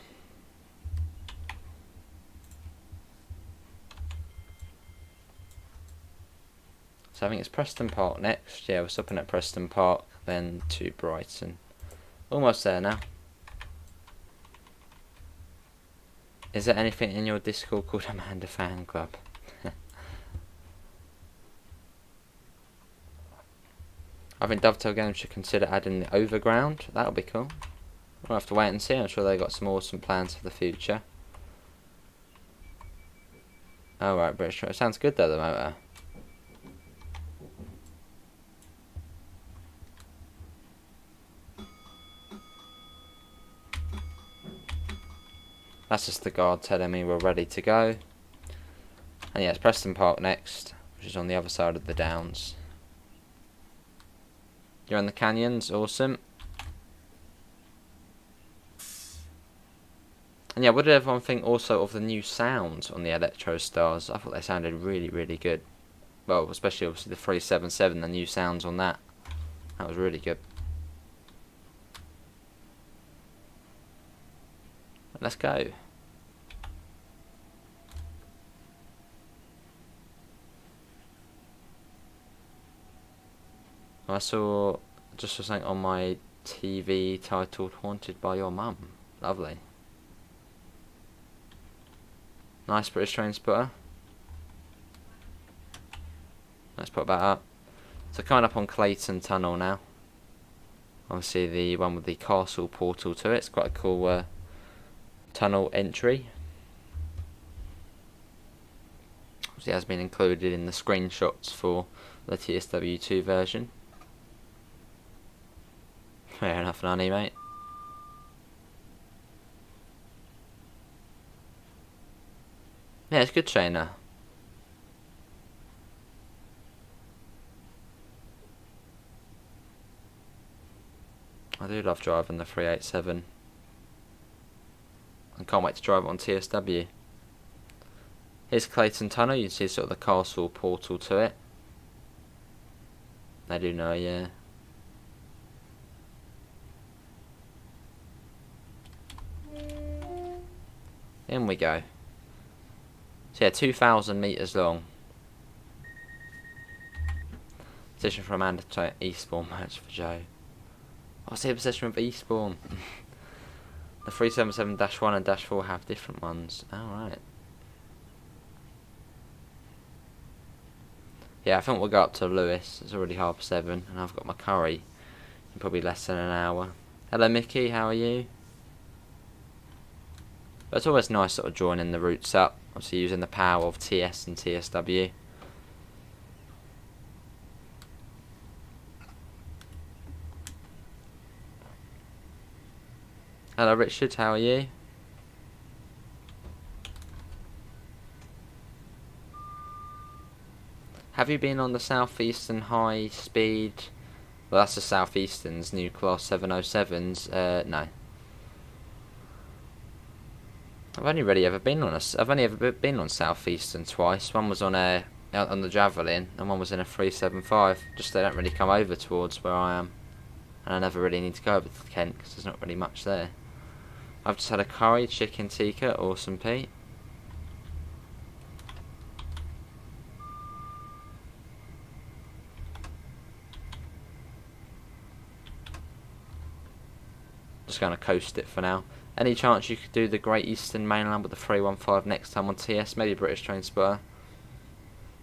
[SPEAKER 1] So I think it's Preston Park next. Yeah, we're stopping at Preston Park, then to Brighton. Almost there now. Is there anything in your Discord called Amanda Fan Club? I think Dovetail Games should consider adding the Overground. That'll be cool. We'll have to wait and see. I'm sure they've got some awesome plans for the future. Alright, British. It sounds good though, the motor. That's just the guard telling me we're ready to go. And yeah, it's Preston Park next, which is on the other side of the Downs. You're in the canyons, awesome. And yeah, what did everyone think also of the new sounds on the Electro Stars? I thought they sounded really, really good. Well, especially obviously the 377, the new sounds on that. That was really good. Let's go. I saw just something on my TV titled Haunted by Your Mum. Lovely. Nice British Train Spotter. Let's put that up. So coming up on Clayton Tunnel now. Obviously the one with the castle portal to it. It's quite a cool tunnel entry. Obviously it has been included in the screenshots for the TSW2 version. Fair enough, Nanny, mate. Yeah, it's good trainer. I do love driving the 387. I can't wait to drive it on TSW. Here's Clayton Tunnel. You can see sort of the castle portal to it. I do know, yeah. In we go. So yeah, 2,000 metres long. Position for Amanda to Eastbourne match for Joe. What's the position of Eastbourne? The 377-1 and -4 have different ones. Alright. Yeah, I think we'll go up to Lewis. It's already 7:30 and I've got my curry in probably less than an hour. Hello Mickey, how are you? But it's always nice sort of joining the routes up. Obviously using the power of TS and TSW. Hello Richard, how are you? have you been on the Southeastern High Speed? Well, that's the Southeastern's new class 707s. No. I've only ever been on Southeastern twice. One was on the Javelin, and one was in a 375. Just they don't really come over towards where I am, and I never really need to go over to Kent because there's not really much there. I've just had a curry chicken tikka, awesome Pete. Just going to coast it for now. Any chance you could do the Great Eastern Mainland with the 315 next time on TS? Maybe British Train Spotter.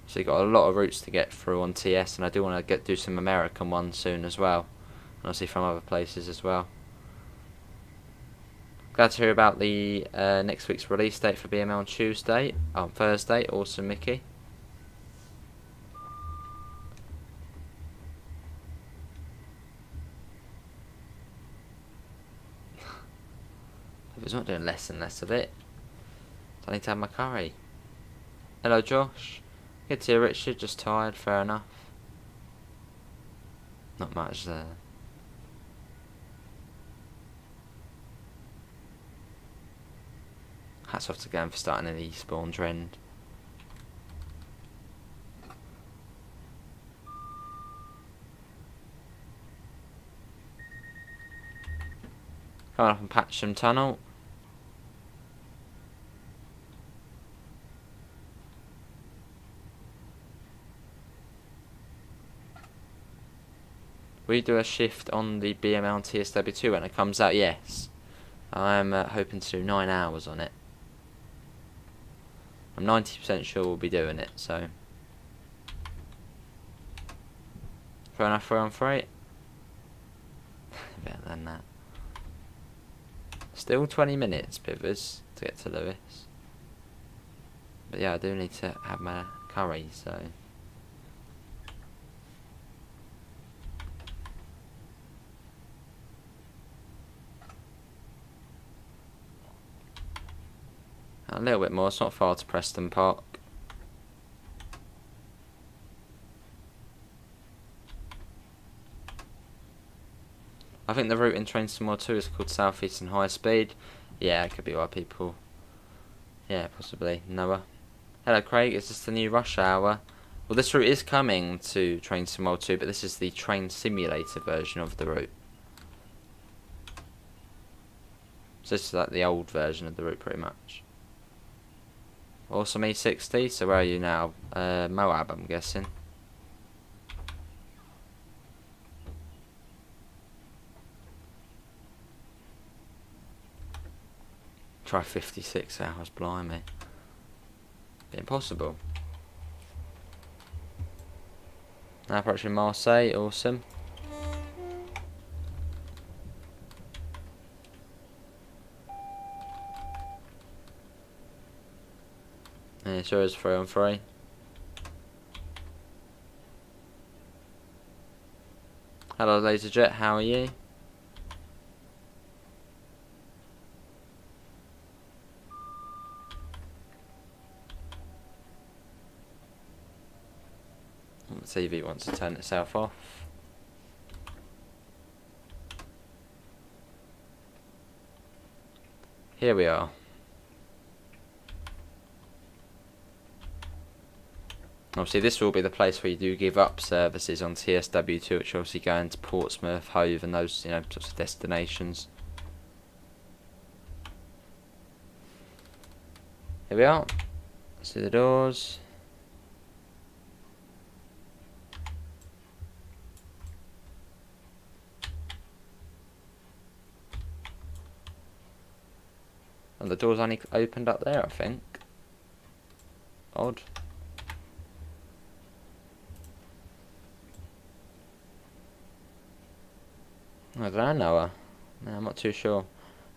[SPEAKER 1] So you've got a lot of routes to get through on TS, and I do want to do some American ones soon as well. And obviously from other places as well. Glad to hear about the next week's release date for BML on Thursday. Awesome, Mickey. It's not doing less and less of it. So I need to have my curry. Hello, Josh. Good to hear, Richard. Just tired, fair enough. Not much there. Hats off to Glenn for starting an e-spawn trend. Coming up on Patcham Tunnel. Will you do a shift on the BML and TSW2 when it comes out? Yes. I'm hoping to do 9 hours on it. I'm 90% sure we'll be doing it, so. Fair enough, 3 on 3. Better than that. Still 20 minutes, Pivers, to get to Lewis. But yeah, I do need to have my curry, so. A little bit more, it's not far to Preston Park. I think the route in Train Some 2 is called South Eastern High Speed. Yeah, it could be why people... Yeah, possibly. Noah. Hello, Craig. Is this the new rush hour? Well, this route is coming to Train Some 2, but this is the train simulator version of the route. So this is like the old version of the route, pretty much. Awesome E60. So where are you now? Moab, I'm guessing. Try 56 hours, blimey. Impossible. Now approaching Marseille, awesome. Yeah, sure is 3 on 3. Hello, Laserjet, how are you? The TV wants to turn itself off. Here we are. Obviously this will be the place where you do give up services on TSW2, which are obviously going to Portsmouth, Hove and those, you know, sorts of destinations. Here we are. See the doors. And the door's only opened up there, I think. Odd. I don't know, Noah. No, I'm not too sure.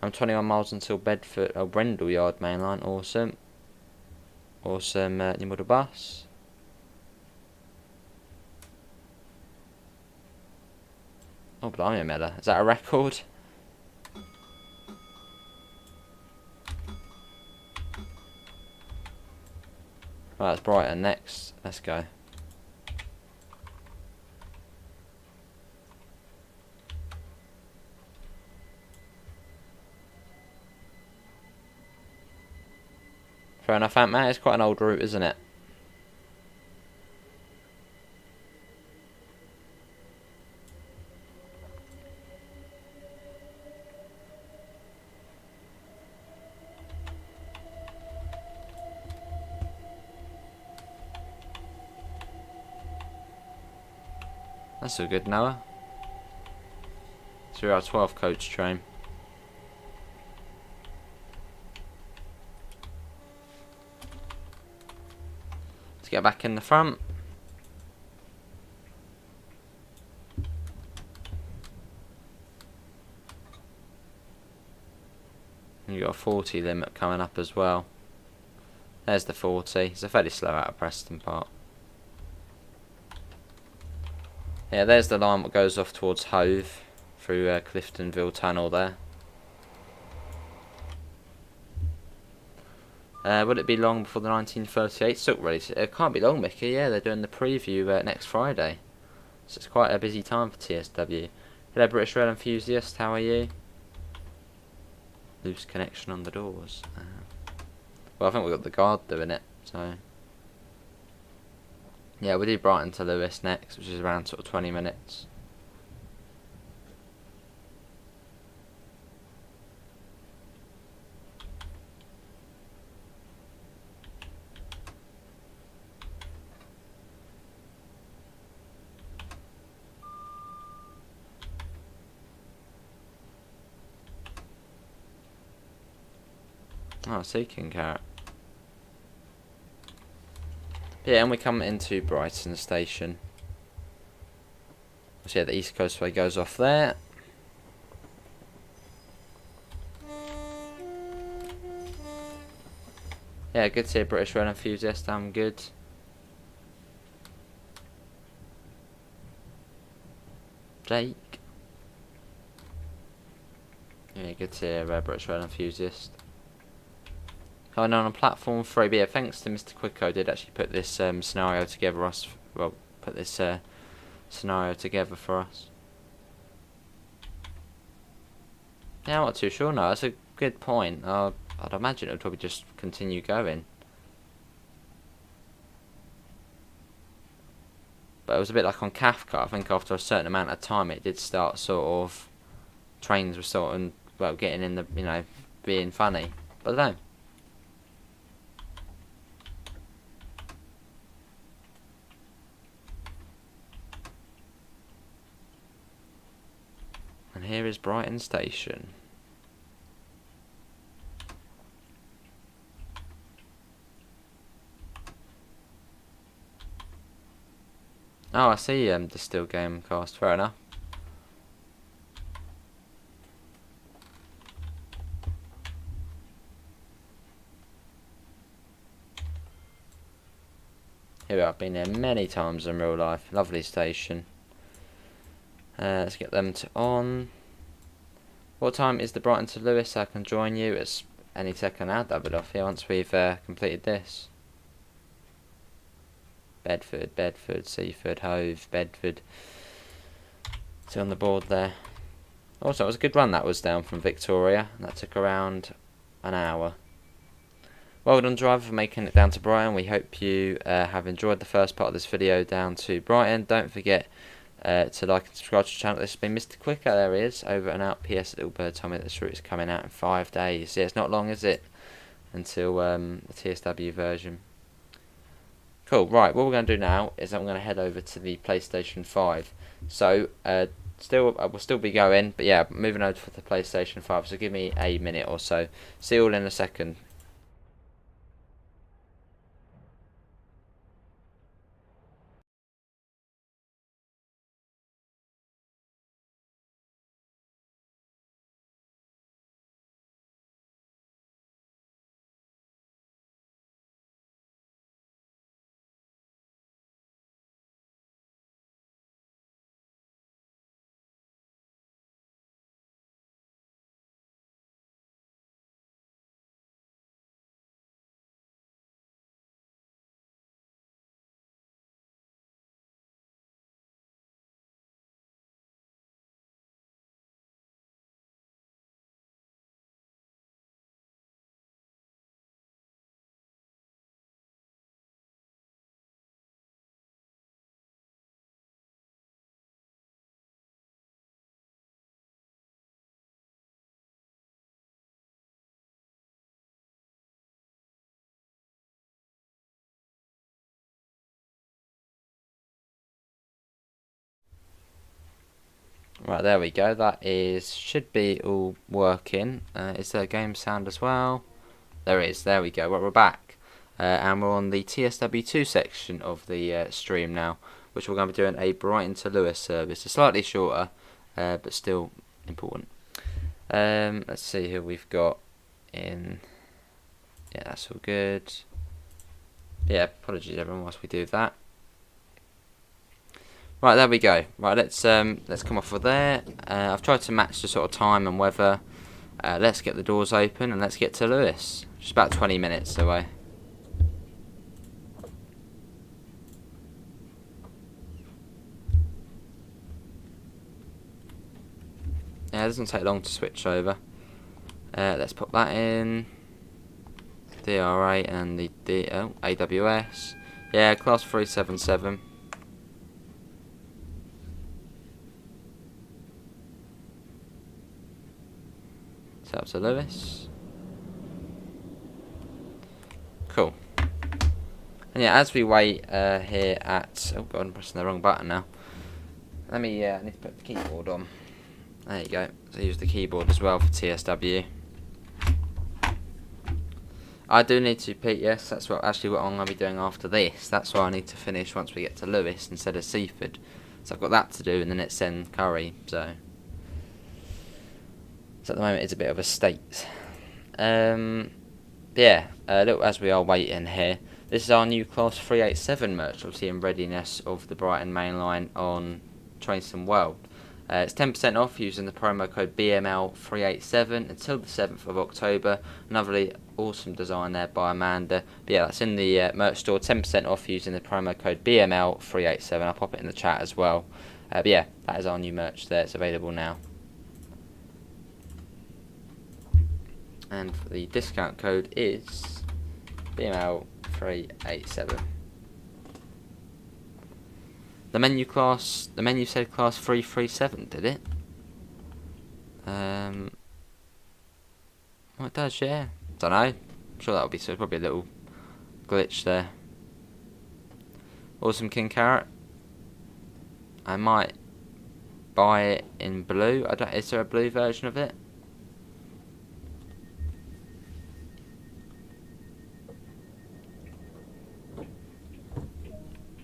[SPEAKER 1] I'm 21 miles until Bedford, Brendel Yard Mainline. Awesome. Awesome, new model bus. Oh, blimey, Mella. Is that a record? Right, that's Brighton next. Let's go. Fair enough, Ant-Man. It's quite an old route, isn't it? That's all good, Noah. So we're our 12 coach train. Let's get back in the front. You've got a 40 limit coming up as well. There's the 40. It's a fairly slow out of Preston part. Yeah, there's the line that goes off towards Hove through Cliftonville Tunnel there. Would it be long before the 1938 Silk release? It can't be long, Mickey. Yeah, they're doing the preview next Friday. So it's quite a busy time for TSW. Hello, British Rail enthusiast. How are you? Loose connection on the doors. Well, I think we've got the guard doing it. So yeah, we'll do Brighton to Lewis next, which is around sort of 20 minutes. Oh, Seeking Carrot. Yeah, and we come into Brighton Station. So yeah, the East Coastway goes off there. Yeah, good to see a British Rail enthusiast. I'm good. Jake. Yeah, good to see a British Rail enthusiast. Going on platform 3, but yeah, thanks to Mr. Quicko, did actually put this scenario together scenario together for us. Yeah, I'm not too sure. No, that's a good point. I'd imagine it would probably just continue going. But it was a bit like on Kafka. I think after a certain amount of time, it did start sort of trains were sort of getting in the being funny. But I don't know. And here is Brighton Station. Oh, I see the Still Game cast, fair enough. Here I've been here many times in real life. Lovely station. Let's get them to on. What time is the Brighton to Lewis? I can join you. It's any second. I'll dub it off here once we've completed this. Bedford, Seaford, Hove, Bedford. It's on the board there. Also, it was a good run that was down from Victoria. That took around an hour. Well done, driver, for making it down to Brighton. We hope you have enjoyed the first part of this video down to Brighton. Don't forget to like and subscribe to the channel. This has been Mr. Quicker. There he is, over and out. PS, little bird told me that this route is coming out in 5 days. Yeah, it's not long, is it? Until the TSW version. Cool, right, what we're going to do now is I'm going to head over to the PlayStation 5. So, we'll still be going, but yeah, moving over to the PlayStation 5, so give me a minute or so. See you all in a second. Right, there we go. That should be all working. Is there a game sound as well? There is. There we go. Well, we're back. And we're on the TSW2 section of the stream now, which we're going to be doing a Brighton to Lewes service. It's slightly shorter, but still important. Let's see who we've got in. Yeah, that's all good. Yeah, apologies everyone whilst we do that. Right, there we go. Right, let's come off of there. I've tried to match the sort of time and weather. Let's get the doors open and let's get to Lewes. Just about 20 minutes away. Yeah, it doesn't take long to switch over. Let's put that in. DRA and the AWS. Yeah, class 377. Set up to Lewes. Cool. And yeah, as we wait here at... Oh god, I'm pressing the wrong button now. Let me... I need to put the keyboard on. There you go. So use the keyboard as well for TSW. I do need to repeat, yes, that's what I'm going to be doing after this. That's why I need to finish once we get to Lewes instead of Seaford. So I've got that to do and then it's then Curry, so at the moment it's a bit of a state. Yeah, look, as we are waiting here, this is our new Class 387 merch, obviously in readiness of the Brighton Mainline on Trainson World. It's 10% off using the promo code BML387 until the 7th of October. Another awesome design there by Amanda. But yeah, that's in the merch store. 10% off using the promo code BML387. I'll pop it in the chat as well. But yeah, that is our new merch there. It's available now. And the discount code is BML387. The menu said class 337, did it? Well, it does, yeah. Don't know. I'm sure that'll be probably a little glitch there. Awesome King Carrot. I might buy it in blue. Is there a blue version of it?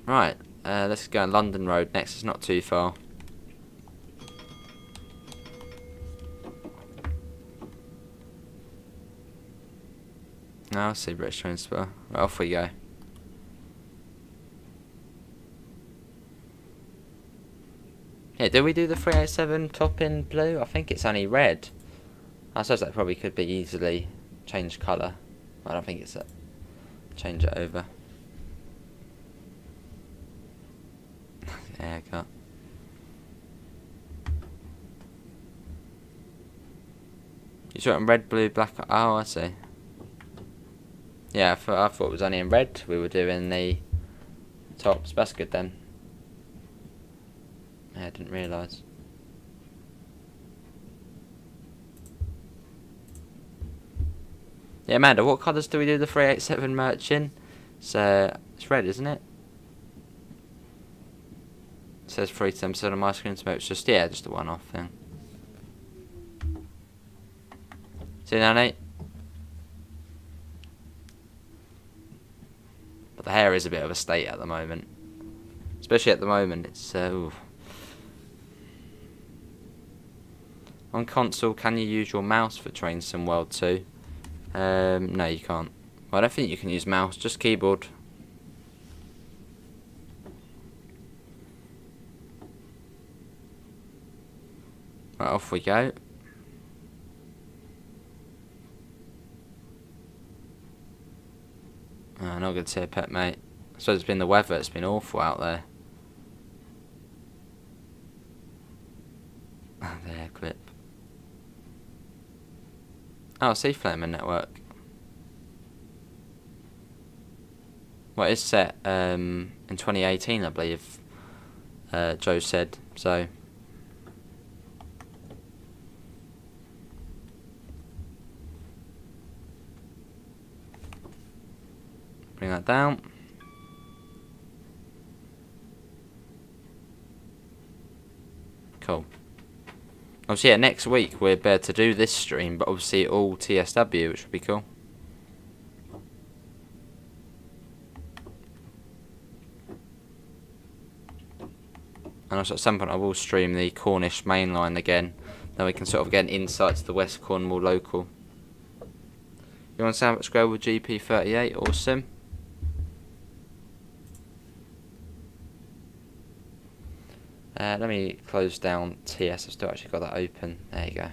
[SPEAKER 1] Right. Let's go on London Road next. It's not too far. Now I'll see British Transport. Right, off we go. Yeah, do we do the 387 top in blue? I think it's only red. I suppose that probably could be easily changed colour. I don't think it's a change it over. Haircut. You saw it in red, blue, black. Oh, I see. Yeah, I thought it was only in red. We were doing the tops. That's good then. Yeah, I didn't realise. Yeah, Amanda, what colours do we do the 387 merch in? It's red, isn't it? It says 310% on my screen, so it's just a one-off thing. See now, Nate? But the hair is a bit of a state at the moment. Especially at the moment, it's... On console, can you use your mouse for Trainson World 2? No, you can't. Well, I don't think you can use mouse, just keyboard. Right, off we go. Oh, not good to see pet, mate. I suppose it's been the weather, it's been awful out there. There, clip. Oh, Sea Flamer Network. Well, it's set in 2018, I believe, Joe said, so... Bring that down. Cool. Obviously, yeah, next week we're better to do this stream, but obviously all TSW, which would be cool. And also at some point I will stream the Cornish Mainline again. Then we can sort of get an insight to the West Cornwall local. You want to Sandwich Square with GP38? Awesome. Let me close down TS. I've still actually got that open. There you go.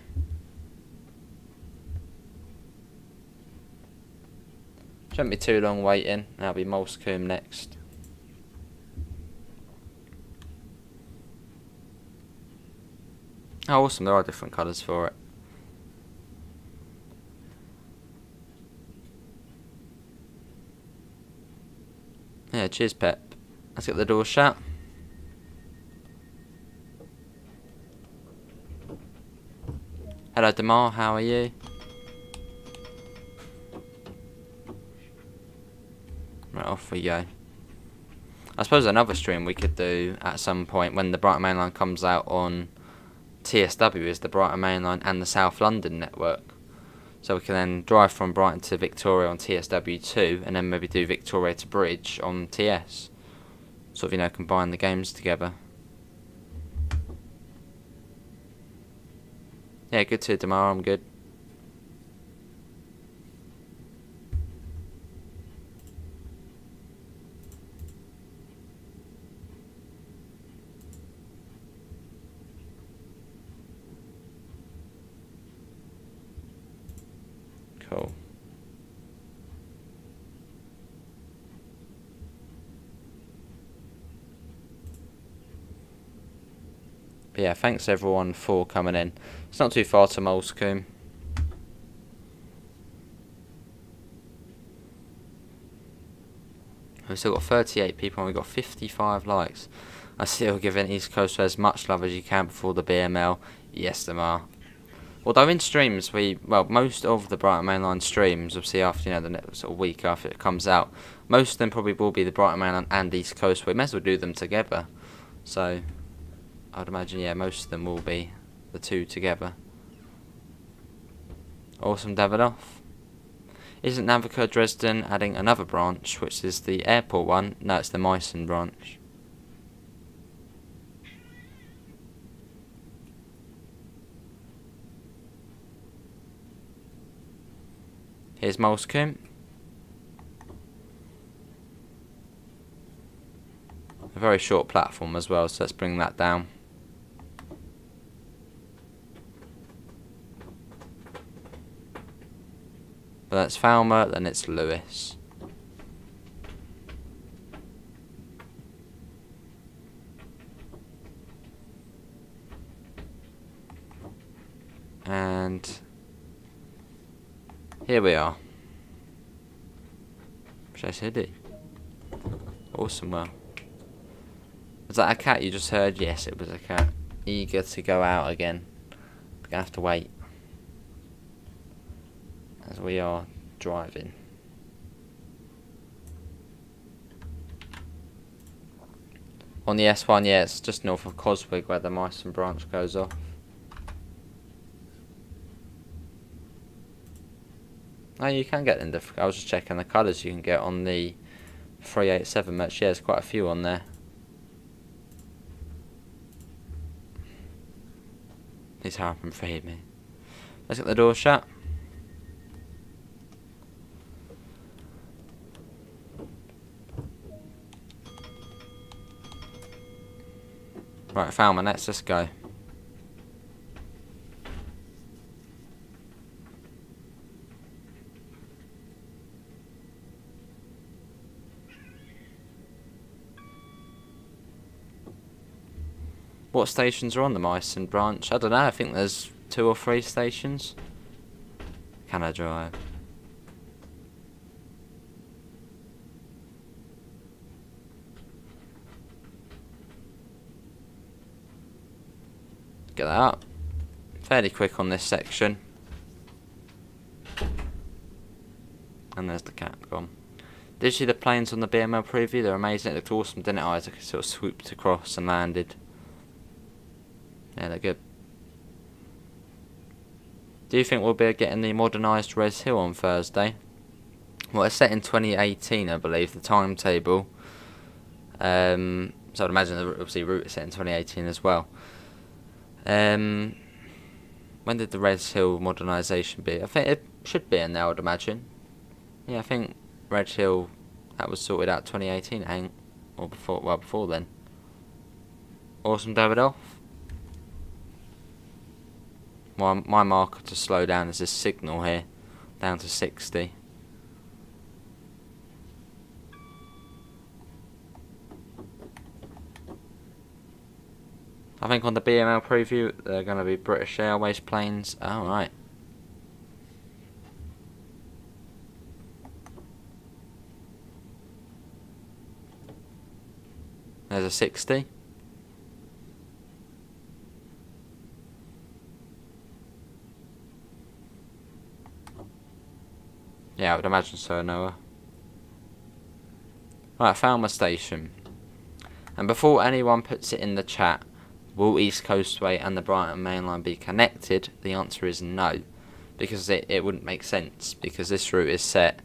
[SPEAKER 1] Shouldn't be too long waiting. That'll be Moulsecoombe next. Oh, awesome. There are different colours for it. Yeah, cheers, Pep. Let's get the door shut. Hello, Demar. How are you? Right, off we go. I suppose another stream we could do at some point when the Brighton Mainline comes out on TSW is the Brighton Mainline and the South London network. So we can then drive from Brighton to Victoria on TSW2 and then maybe do Victoria to Bridge on TS. Sort of, you know, combine the games together. Yeah, good to tomorrow, I'm good. Cool. But yeah, thanks everyone for coming in. It's not too far to Moulsecoombe. We've still got 38 people and we've got 55 likes. I still giving East Coastway as much love as you can before the BML. Yes, there are. Although in streams, most of the Brighton Mainline streams, obviously after, you know, the next sort of week after it comes out, most of them probably will be the Brighton Mainline and East Coastway. We may as well do them together. So, I'd imagine, yeah, most of them will be the two together. Awesome, Davidoff. Isn't Navica Dresden adding another branch, which is the airport one? No, it's the Meissen branch. Here's Moulsecoombe. A very short platform as well, so let's bring that down. But that's Falmer, then it's Lewis. And here we are. Britishace hoodie. Awesome, well. Was that a cat you just heard? Yes, it was a cat. Eager to go out again. We're gonna have to wait. As we are driving. On the S1, yeah, it's just north of Coastway where the Meissen branch goes off. Oh, you can get in I was just checking the colours you can get on the 387 match. Yeah, there's quite a few on there. Please hurry up and feed me. Let's get the door shut. Right, Falmer, let's just go. What stations are on the Meissen branch? I don't know, I think there's 2 or 3 stations. Can I drive? Get that up. Fairly quick on this section. And there's the cat gone. Did you see the planes on the BML preview? They're amazing. It looked awesome, didn't it? Isaac sort of swooped across and landed. Yeah, they're good. Do you think we'll be getting the modernised Res Hill on Thursday? Well, it's set in 2018, I believe, the timetable. So I'd imagine the obviously route is set in 2018 as well. When did the Res Hill modernisation be? I think it should be in there, I'd imagine. Yeah, I think Red Hill, that was sorted out 2018, I think. Or before then. Awesome, David off. My marker to slow down is this signal here, down to 60. I think on the BML preview, they're going to be British Airways planes. Oh, right. There's a 60. Yeah, I would imagine so, Noah. Right, found my station. And before anyone puts it in the chat, will East Coastway and the Brighton Mainline be connected? The answer is no. Because it wouldn't make sense. Because this route is set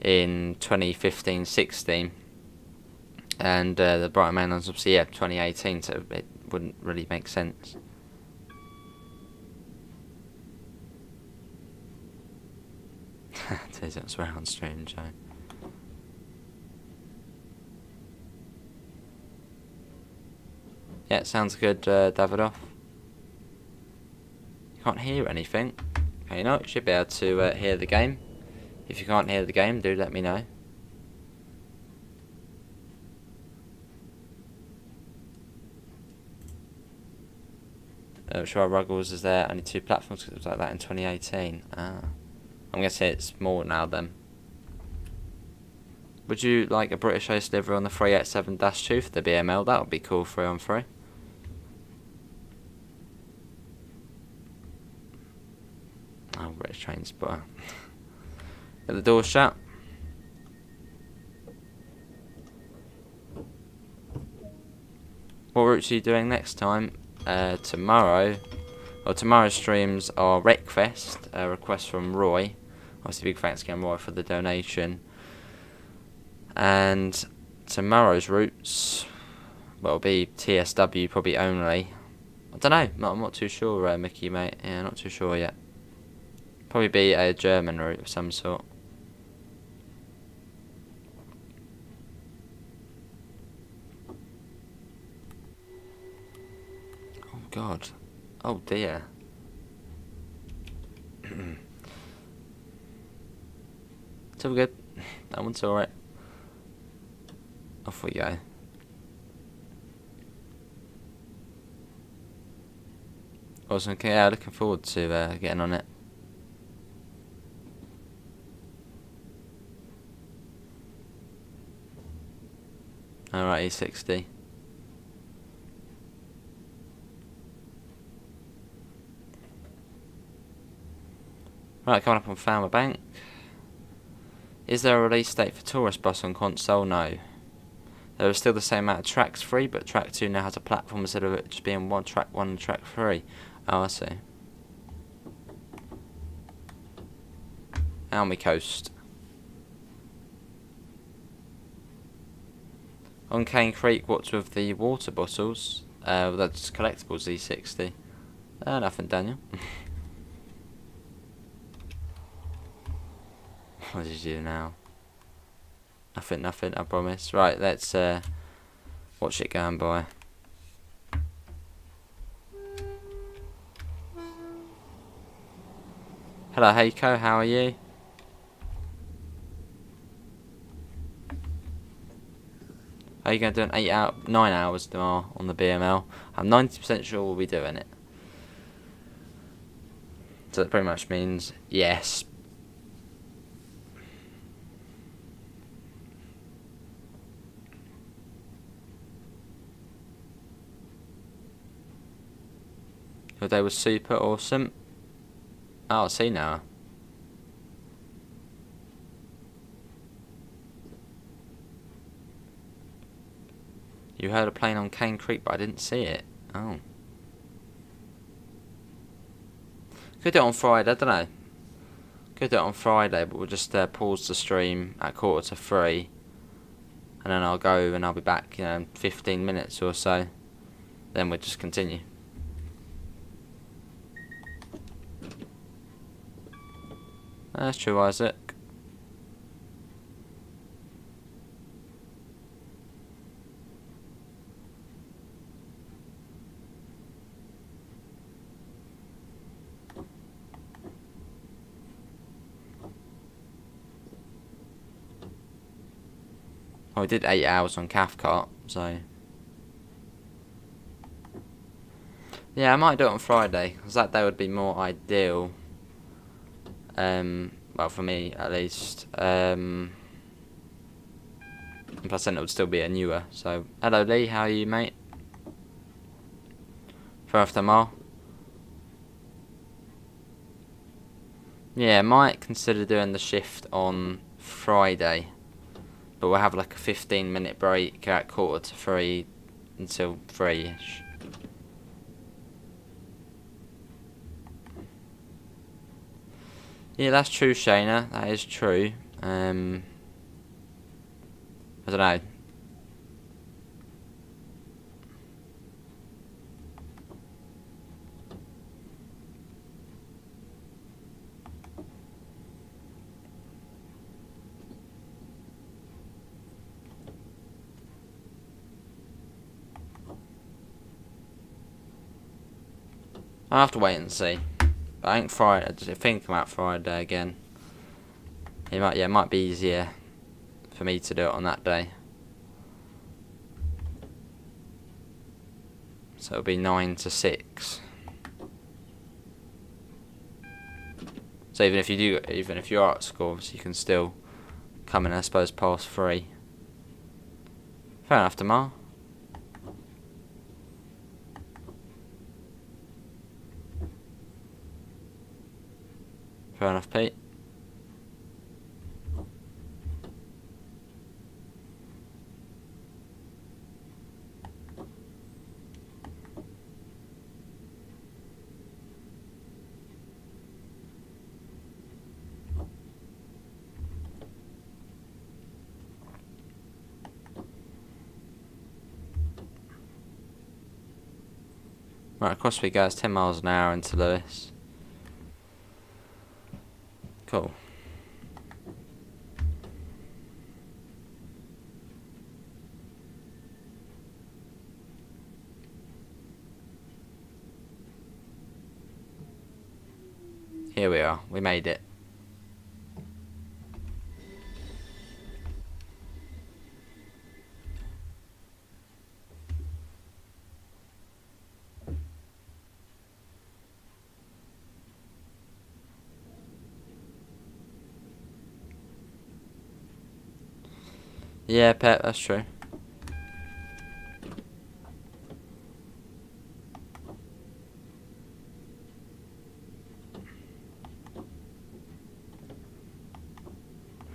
[SPEAKER 1] in 2015-16. And the Brighton Mainline's obviously, 2018, so it wouldn't really make sense. It doesn't swear on stream, Joe. Yeah, sounds good, Davidoff. You can't hear anything. Okay, you know, you should be able to hear the game. If you can't hear the game, do let me know. Sure, Ruggles is there. Only 2 platforms, because it was like that in 2018. I'm going to say it's more now then. Would you like a British Ace delivery on the 387-2 for the BML? That would be cool, 3 on 3. Oh, British Train Spotter. Get the door shut. What routes are you doing next time? Tomorrow. Well, tomorrow's streams are Wreckfest, a request from Roy. Obviously, big thanks again, Roy, for the donation. And tomorrow's routes, well, it'll be TSW probably only. I don't know. I'm not too sure, Mickey, mate. Yeah, not too sure yet. Probably be a German route of some sort. Oh, God. Oh, dear. It's all good. That one's alright. Off we go. Awesome. Okay, yeah, looking forward to getting on it. Alright, E60. Right, coming up on Farmer Bank. Is there a release date for Tourist Bus on console? No. There are still the same amount of tracks free, but track 2 now has a platform instead of it just being one track 1 and track 3. Oh, I see. Almy Coast. On Cane Creek, what's with the water bottles? That's collectibles, E60. Nothing, Daniel. What did you do now? Nothing, I promise. Right, let's watch it going by. Hello, Heiko, how are you? Are you going to do 9 hours tomorrow on the BML? I'm 90% sure we'll be doing it. So that pretty much means yes. Your day was super awesome. Oh, I see now. You heard a plane on Cane Creek, but I didn't see it. Oh. Could do it on Friday, I don't know. Could do it on Friday, but we'll just pause the stream at 2:45, and then I'll go and I'll be back, in 15 minutes or so. Then we'll just continue. That's true, Isaac. Oh, we did 8 hours on Cathcart, so... Yeah, I might do it on Friday, because that day would be more ideal. Well, for me, at least. And plus then it would still be a newer, so... Hello, Lee, how are you, mate? First tomorrow. Yeah, might consider doing the shift on Friday. But we'll have like a 15-minute break at 2:45 until 3-ish. Yeah, that's true, Shayna. That is true. I don't know. I'll have to wait and see. But I think Friday. I think I'm out Friday again. It might be easier for me to do it on that day. So it'll be 9 to 6. So even if you are at school, so you can still come in, I suppose, past 3. Fair enough, Tamar. Fair enough, Pete. Right, across we go. It's 10 miles an hour into Lewis. Cool. Here we are. We made it. Yeah, Pet, that's true.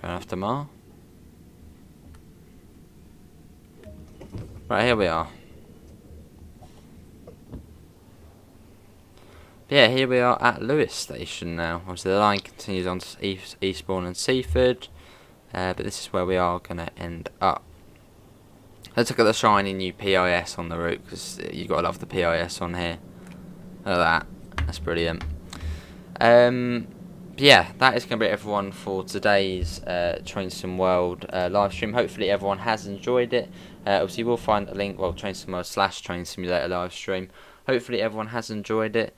[SPEAKER 1] Fair enough, Tamar. Right, here we are. Yeah, here we are at Lewis Station now. Obviously the line continues on to Eastbourne and Seaford. But this is where we are going to end up. Let's look at the shiny new PIS on the route, because you've got to love the PIS on here. Look at that. That's brilliant. Yeah, that is going to be everyone for today's Train Sim World live stream. Hopefully everyone has enjoyed it. Obviously you will find a link, well, Train Sim World / Train Simulator live stream. Hopefully everyone has enjoyed it.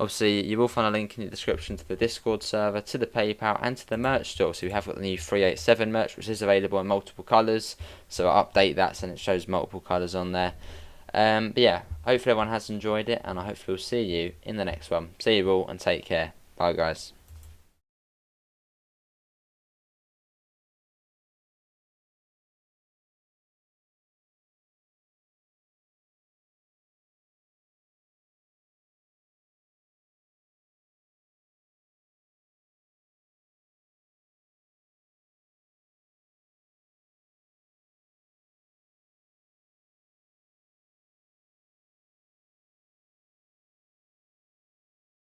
[SPEAKER 1] Obviously, you will find a link in the description to the Discord server, to the PayPal, and to the merch store. So we have got the new 387 merch, which is available in multiple colours. So I'll update that so it shows multiple colours on there. But yeah, hopefully everyone has enjoyed it, and I hopefully will see you in the next one. See you all, and take care. Bye, guys.